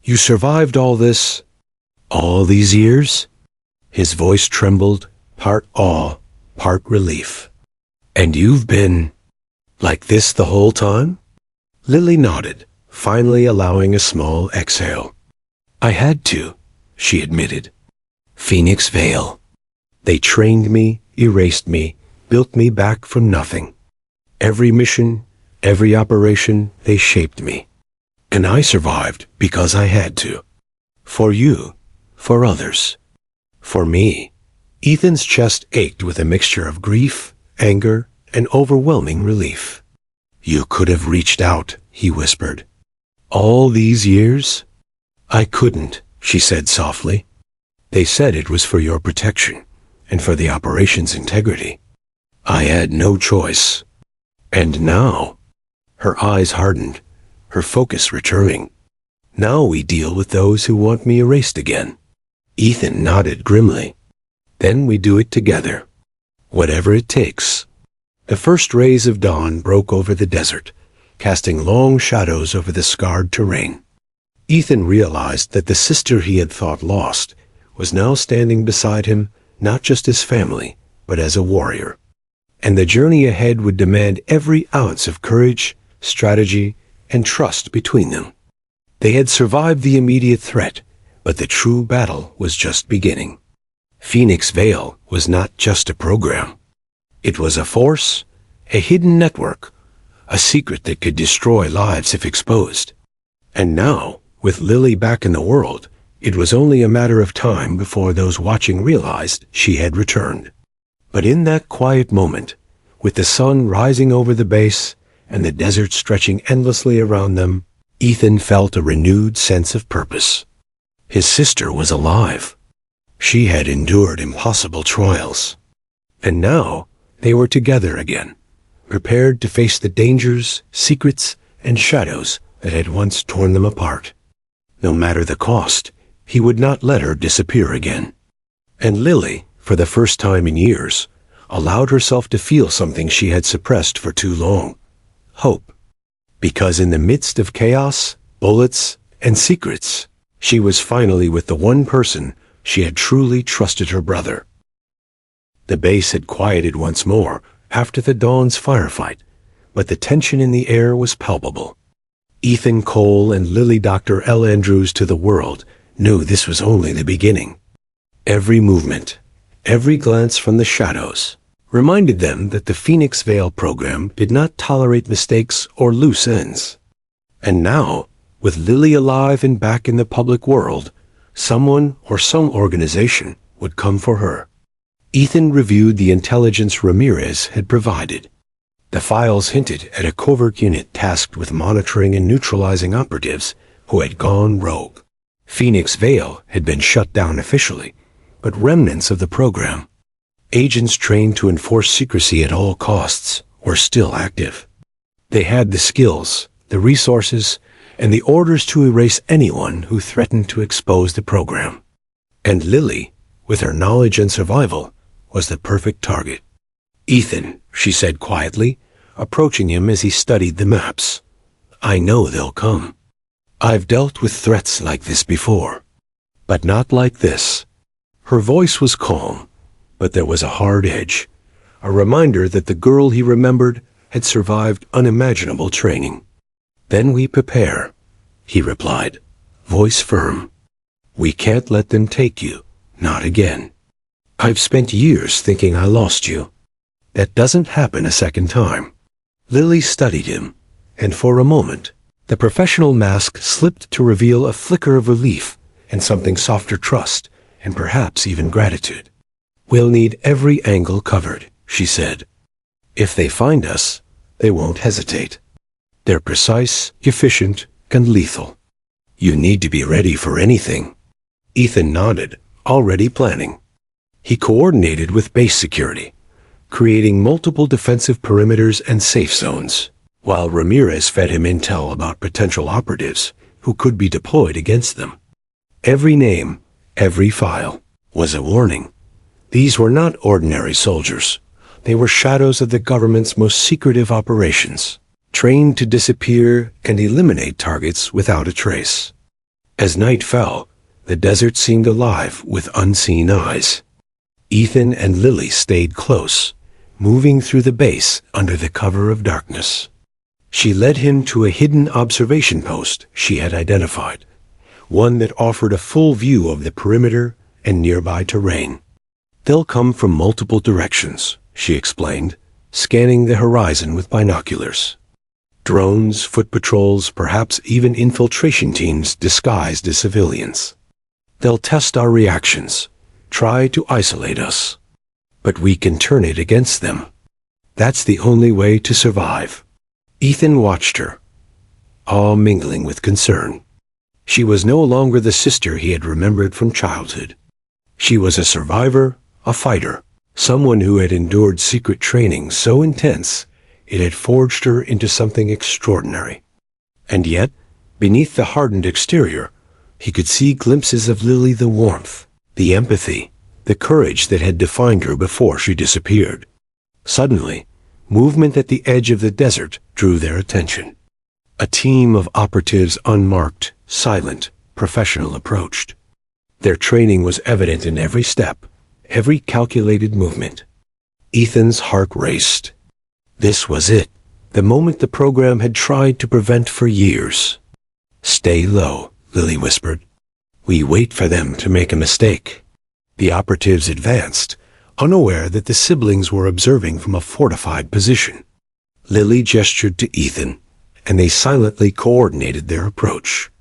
You survived all this, all these years?" His voice trembled, part awe, part relief. "And you've been like this the whole time?" Lily nodded, finally allowing a small exhale. "I had to," she admitted. "Phoenix Vale. They trained me, erased me, built me back from nothing. Every mission, every operation, they shaped me. And I survived because I had to. For you, for others, for me." Ethan's chest ached with a mixture of grief, anger, and overwhelming relief. "You could have reached out," he whispered. "All these years?" "I couldn't," she said softly. "They said it was for your protection and for the operation's integrity. I had no choice. And now," her eyes hardened, her focus returning, "now we deal with those who want me erased again." Ethan nodded grimly. "Then we do it together. Whatever it takes." The first rays of dawn broke over the desert, casting long shadows over the scarred terrain. Ethan realized that the sister he had thought lost was now standing beside him, not just as family, but as a warrior. And the journey ahead would demand every ounce of courage, strategy, and trust between them. They had survived the immediate threat, but the true battle was just beginning. Phoenix Vale was not just a program. It was a force, a hidden network, a secret that could destroy lives if exposed. And now, with Lily back in the world, it was only a matter of time before those watching realized she had returned. But in that quiet moment, with the sun rising over the base and the desert stretching endlessly around them, Ethan felt a renewed sense of purpose. His sister was alive. She had endured impossible trials. And now, they were together again, prepared to face the dangers, secrets, and shadows that had once torn them apart. No matter the cost, he would not let her disappear again. And Lily, for the first time in years, allowed herself to feel something she had suppressed for too long: hope. Because in the midst of chaos, bullets, and secrets, she was finally with the one person she had truly trusted, her brother. The base had quieted once more after the dawn's firefight, but the tension in the air was palpable. Ethan Cole and Lily Dr. L. Andrews to the world knew this was only the beginning. Every movement, every glance from the shadows, reminded them that the Phoenix Vale program did not tolerate mistakes or loose ends. And now, With Lily alive and back in the public world, someone or some organization would come for her. Ethan reviewed the intelligence Ramirez had provided. The files hinted at a covert unit tasked with monitoring and neutralizing operatives who had gone rogue. Phoenix Vale had been shut down officially, but remnants of the program, agents trained to enforce secrecy at all costs, were still active. They had the skills, the resources, and the orders to erase anyone who threatened to expose the program. And Lily, with her knowledge and survival, was the perfect target. "Ethan," she said quietly, approaching him as he studied the maps, "I know they'll come. I've dealt with threats like this before, but not like this." Her voice was calm, but there was a hard edge, a reminder that the girl he remembered had survived unimaginable training. "Then we prepare," he replied, voice firm. "We can't let them take you, not again. I've spent years thinking I lost you. That doesn't happen a second time." Lily studied him, and for a moment, the professional mask slipped to reveal a flicker of relief and something softer trust, and perhaps even gratitude. "We'll need every angle covered," she said. "If they find us, they won't hesitate. They're precise, efficient, and lethal. You need to be ready for anything." Ethan nodded, already planning. He coordinated with base security, creating multiple defensive perimeters and safe zones, while Ramirez fed him intel about potential operatives who could be deployed against them. Every name, every file, was a warning. These were not ordinary soldiers. They were shadows of the government's most secretive operations, trained to disappear and eliminate targets without a trace. As night fell, the desert seemed alive with unseen eyes. Ethan and Lily stayed close, moving through the base under the cover of darkness. She led him to a hidden observation post she had identified, one that offered a full view of the perimeter and nearby terrain. "They'll come from multiple directions," she explained, scanning the horizon with binoculars. "Drones, foot patrols, perhaps even infiltration teams disguised as civilians. They'll test our reactions, try to isolate us. But we can turn it against them. That's the only way to survive." Ethan watched her, awe mingling with concern. She was no longer the sister he had remembered from childhood. She was a survivor, a fighter, someone who had endured secret training so intense it had forged her into something extraordinary. And yet, beneath the hardened exterior, he could see glimpses of Lily, the warmth, the empathy, the courage that had defined her before she disappeared. Suddenly, movement at the edge of the desert drew their attention. A team of operatives, unmarked, silent, professional, approached. Their training was evident in every step, every calculated movement. Ethan's heart raced. This was it, the moment the program had tried to prevent for years. "Stay low," Lily whispered. "We wait for them to make a mistake." The operatives advanced, unaware that the siblings were observing from a fortified position. Lily gestured to Ethan, and they silently coordinated their approach.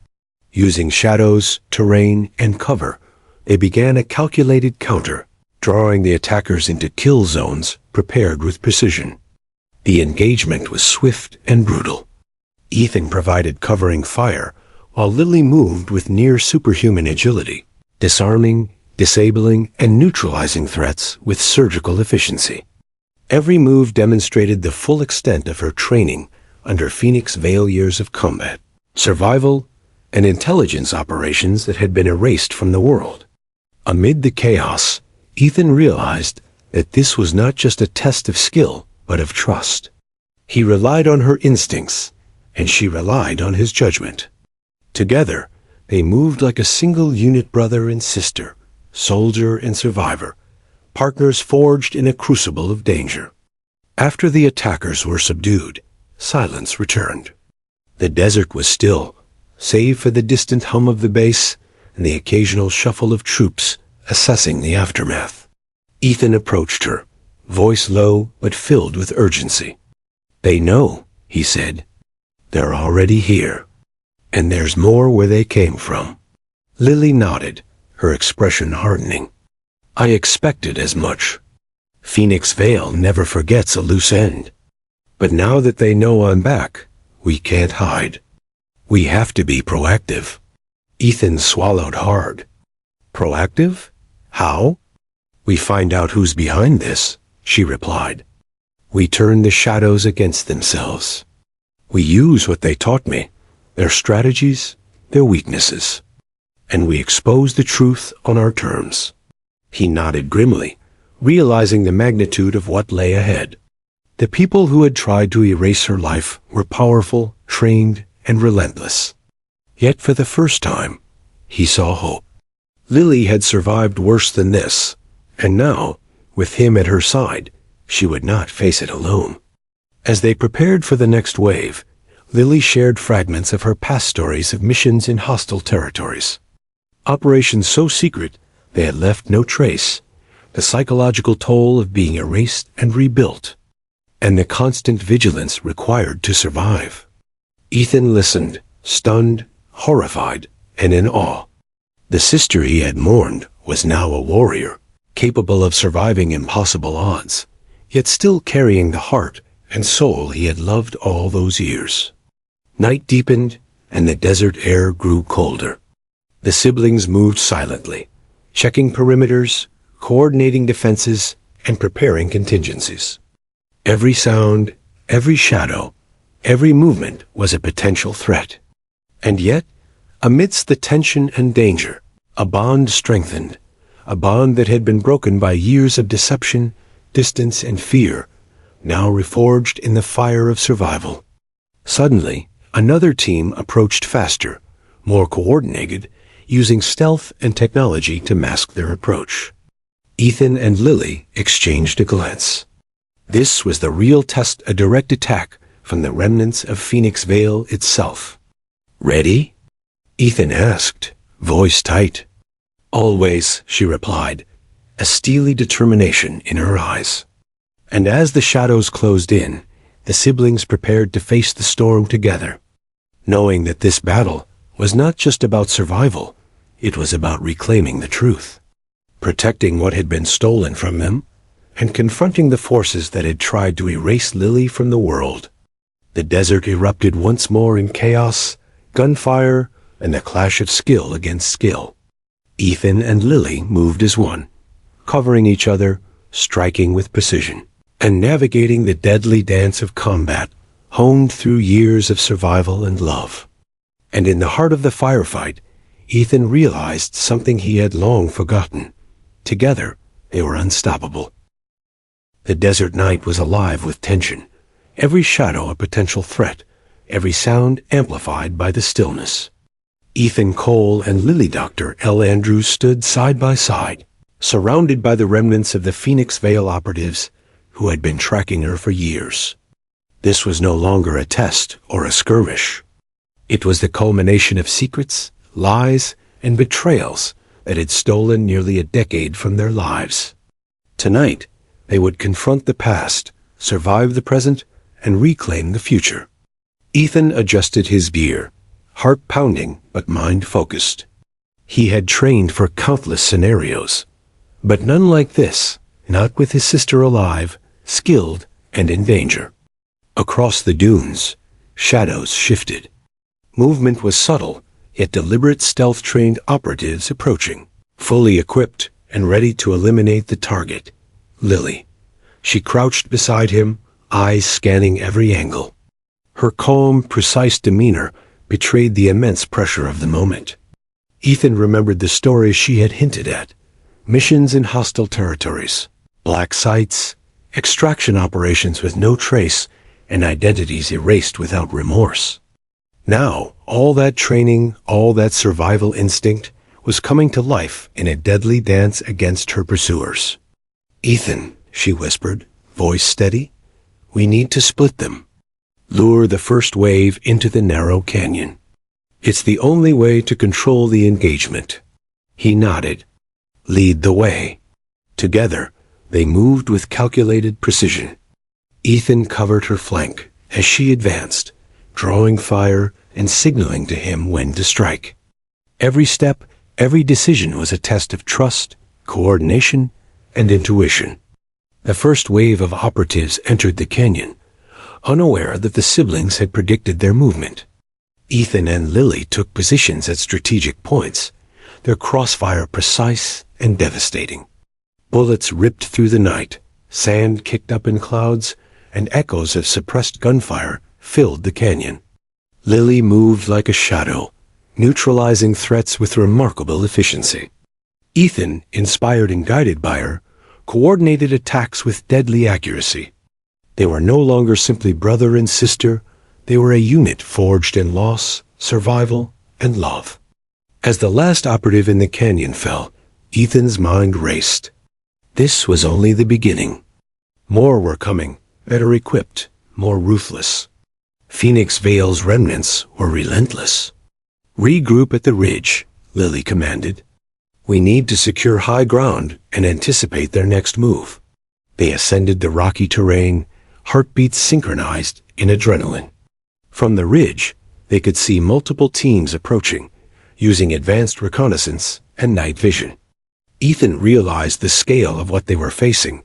Using shadows, terrain, and cover, they began a calculated counter, drawing the attackers into kill zones prepared with precision. The engagement was swift and brutal. Ethan provided covering fire, while Lily moved with near superhuman agility, disarming, disabling, and neutralizing threats with surgical efficiency. Every move demonstrated the full extent of her training under Phoenix Vale years of combat, survival, and intelligence operations that had been erased from the world. Amid the chaos, Ethan realized that this was not just a test of skill, but of trust. He relied on her instincts, and she relied on his judgment. Together, they moved like a single unit, brother and sister, soldier and survivor, partners forged in a crucible of danger. After the attackers were subdued, silence returned. The desert was still, save for the distant hum of the base and the occasional shuffle of troops assessing the aftermath. Ethan approached her, voice low but filled with urgency. "They know," he said. "They're already here." And there's more where they came from. Lily nodded, her expression hardening. I expected as much. Phoenix Vale never forgets a loose end. But now that they know I'm back, we can't hide. We have to be proactive. Ethan swallowed hard. Proactive? How? We find out who's behind this, she replied. We turn the shadows against themselves. We use what they taught me, their strategies, their weaknesses. And we expose the truth on our terms. He nodded grimly, realizing the magnitude of what lay ahead. The people who had tried to erase her life were powerful, trained, and relentless. Yet for the first time, he saw hope. Lily had survived worse than this, and now, with him at her side, she would not face it alone. As they prepared for the next wave, Lily shared fragments of her past stories of missions in hostile territories. Operations so secret they had left no trace, the psychological toll of being erased and rebuilt, and the constant vigilance required to survive. Ethan listened, stunned, horrified, and in awe. The sister he had mourned was now a warrior, capable of surviving impossible odds, yet still carrying the heart and soul he had loved all those years. Night deepened, and the desert air grew colder. The siblings moved silently, checking perimeters, coordinating defenses, and preparing contingencies. Every sound, every shadow, every movement was a potential threat. And yet, amidst the tension and danger, a bond strengthened, a bond that had been broken by years of deception, distance, and fear, now reforged in the fire of survival. Suddenly, another team approached faster, more coordinated, using stealth and technology to mask their approach. Ethan and Lily exchanged a glance. This was the real test, a direct attack from the remnants of Phoenix Vale itself. Ready? Ethan asked, voice tight. Always, she replied, a steely determination in her eyes. And as the shadows closed in, the siblings prepared to face the storm together, knowing that this battle was not just about survival, it was about reclaiming the truth, protecting what had been stolen from them, and confronting the forces that had tried to erase Lily from the world. The desert erupted once more in chaos, gunfire, and the clash of skill against skill. Ethan and Lily moved as one, covering each other, striking with precision, and navigating the deadly dance of combat, honed through years of survival and love. And in the heart of the firefight, Ethan realized something he had long forgotten. Together, they were unstoppable. The desert night was alive with tension, every shadow a potential threat, every sound amplified by the stillness. Ethan Cole and Lily Dr. L. Andrews stood side by side, surrounded by the remnants of the Phoenix Vale operatives who had been tracking her for years. This was no longer a test or a skirmish. It was the culmination of secrets, lies, and betrayals that had stolen nearly a decade from their lives. Tonight, they would confront the past, survive the present, and reclaim the future. Ethan adjusted his gear, heart pounding but mind focused. He had trained for countless scenarios, but none like this, not with his sister alive, skilled, and in danger. Across the dunes, shadows shifted. Movement was subtle, yet deliberate stealth-trained operatives approaching, fully equipped and ready to eliminate the target. Lily. She crouched beside him, eyes scanning every angle. Her calm, precise demeanor betrayed the immense pressure of the moment. Ethan remembered the stories she had hinted at. Missions in hostile territories, black sites, extraction operations with no trace, and identities erased without remorse. Now, all that training, all that survival instinct was coming to life in a deadly dance against her pursuers. Ethan, she whispered, voice steady, we need to split them. Lure the first wave into the narrow canyon. It's the only way to control the engagement. He nodded. Lead the way. Together, they moved with calculated precision. Ethan covered her flank as she advanced, drawing fire and signaling to him when to strike. Every step, every decision was a test of trust, coordination, and intuition. The first wave of operatives entered the canyon, unaware that the siblings had predicted their movement. Ethan and Lily took positions at strategic points, their crossfire precise and devastating. Bullets ripped through the night, sand kicked up in clouds, and echoes of suppressed gunfire filled the canyon. Lily moved like a shadow, neutralizing threats with remarkable efficiency. Ethan, inspired and guided by her, coordinated attacks with deadly accuracy. They were no longer simply brother and sister, they were a unit forged in loss, survival, and love. As the last operative in the canyon fell, Ethan's mind raced. This was only the beginning. More were coming, better equipped, more ruthless. Phoenix Vale's remnants were relentless. "Regroup at the ridge," Lily commanded. "We need to secure high ground and anticipate their next move." They ascended the rocky terrain, heartbeats synchronized in adrenaline. From the ridge, they could see multiple teams approaching, using advanced reconnaissance and night vision. Ethan realized the scale of what they were facing,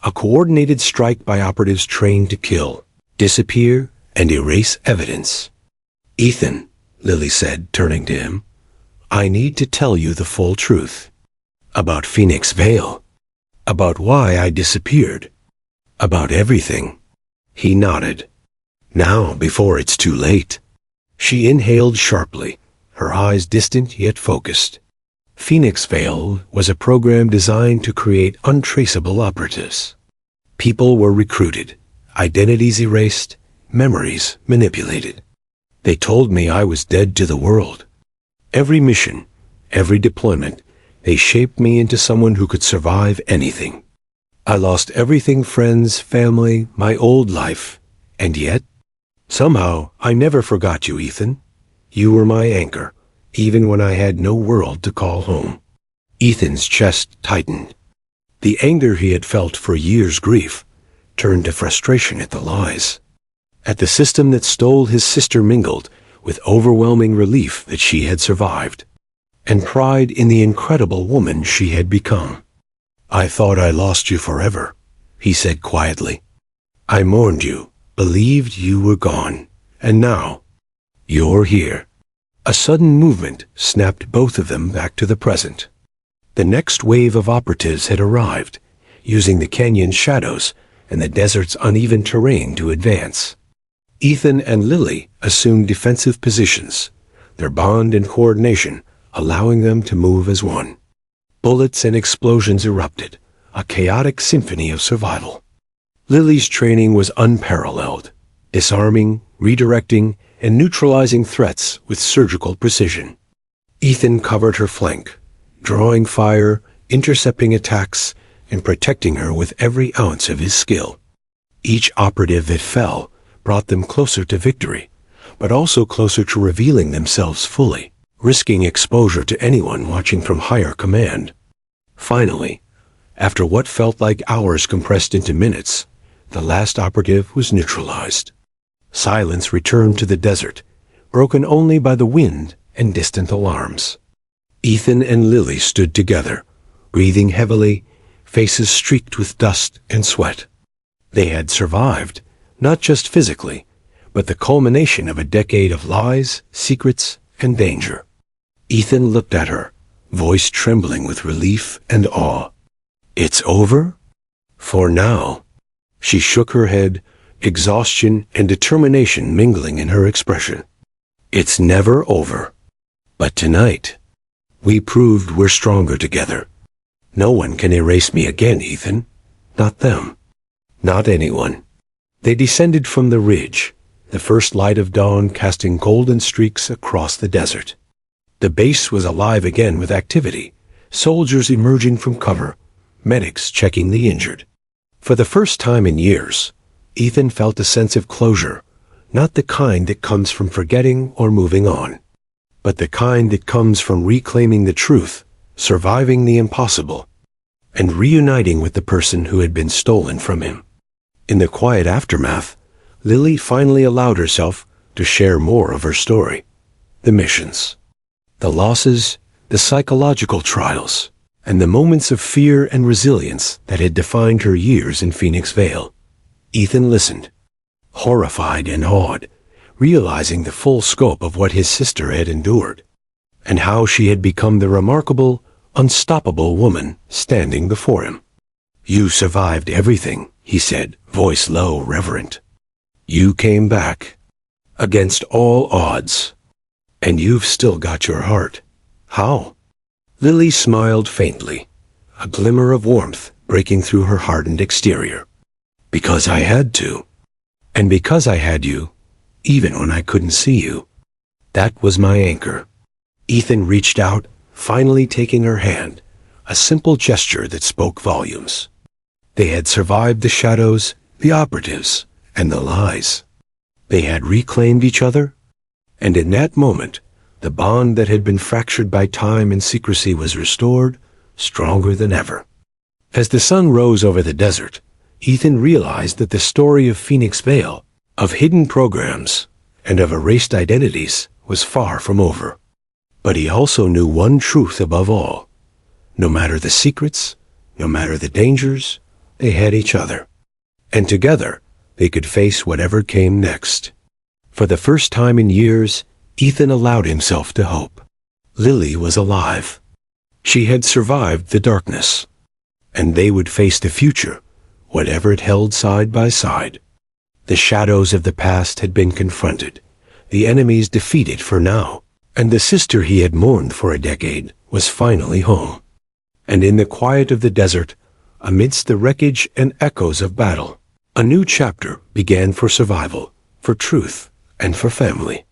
a coordinated strike by operatives trained to kill, disappear, and erase evidence. "Ethan," Lily said, turning to him, "I need to tell you the full truth. About Phoenix Vale. About why I disappeared. About everything." He nodded. "Now, before it's too late." She inhaled sharply, her eyes distant yet focused. Phoenix Vale was a program designed to create untraceable operatives. People were recruited, identities erased, memories manipulated. They told me I was dead to the world. Every mission, every deployment, they shaped me into someone who could survive anything. I lost everything: friends, family, my old life. And yet, somehow, I never forgot you, Ethan. You were my anchor, even when I had no world to call home. Ethan's chest tightened. The anger he had felt for years' grief turned to frustration at the lies, at the system that stole his sister, mingled with overwhelming relief that she had survived, and pride in the incredible woman she had become. "I thought I lost you forever," he said quietly. "I mourned you, believed you were gone, and now you're here." A sudden movement snapped both of them back to the present. The next wave of operatives had arrived, using the canyon's shadows and the desert's uneven terrain to advance. Ethan and Lily assumed defensive positions, their bond and coordination allowing them to move as one. Bullets and explosions erupted, a chaotic symphony of survival. Lily's training was unparalleled, disarming, redirecting, and neutralizing threats with surgical precision. Ethan covered her flank, drawing fire, intercepting attacks, and protecting her with every ounce of his skill. Each operative that fell brought them closer to victory, but also closer to revealing themselves fully, risking exposure to anyone watching from higher command. Finally, after what felt like hours compressed into minutes, the last operative was neutralized. Silence returned to the desert, broken only by the wind and distant alarms. Ethan and Lily stood together, breathing heavily, faces streaked with dust and sweat. They had survived, not just physically, but the culmination of a decade of lies, secrets, and danger. Ethan looked at her, voice trembling with relief and awe. "It's over? For now." She shook her head, exhaustion and determination mingling in her expression. "It's never over. But tonight, we proved we're stronger together. No one can erase me again, Ethan. Not them. Not anyone." They descended from the ridge, the first light of dawn casting golden streaks across the desert. The base was alive again with activity, soldiers emerging from cover, medics checking the injured. For the first time in years, Ethan felt a sense of closure, not the kind that comes from forgetting or moving on, but the kind that comes from reclaiming the truth, surviving the impossible, and reuniting with the person who had been stolen from him. In the quiet aftermath, Lily finally allowed herself to share more of her story. The missions, the losses, the psychological trials, and the moments of fear and resilience that had defined her years in Phoenix Vale. Ethan listened, horrified and awed, realizing the full scope of what his sister had endured, and how she had become the remarkable, unstoppable woman standing before him. "You survived everything," he said, voice low, reverent. "You came back, against all odds, and you've still got your heart. How?" Lily smiled faintly, a glimmer of warmth breaking through her hardened exterior. "Because I had to. And because I had you, even when I couldn't see you. That was my anchor." Ethan reached out, finally taking her hand, a simple gesture that spoke volumes. They had survived the shadows, the operatives, and the lies. They had reclaimed each other, and in that moment, the bond that had been fractured by time and secrecy was restored, stronger than ever. As the sun rose over the desert, Ethan realized that the story of Phoenix Vale, of hidden programs, and of erased identities was far from over. But he also knew one truth above all. No matter the secrets, no matter the dangers, they had each other. And together, they could face whatever came next. For the first time in years, Ethan allowed himself to hope. Lily was alive. She had survived the darkness. And they would face the future, whatever it held side by side. The shadows of the past had been confronted, the enemies defeated for now, and the sister he had mourned for a decade was finally home. And in the quiet of the desert, amidst the wreckage and echoes of battle, a new chapter began for survival, for truth, and for family.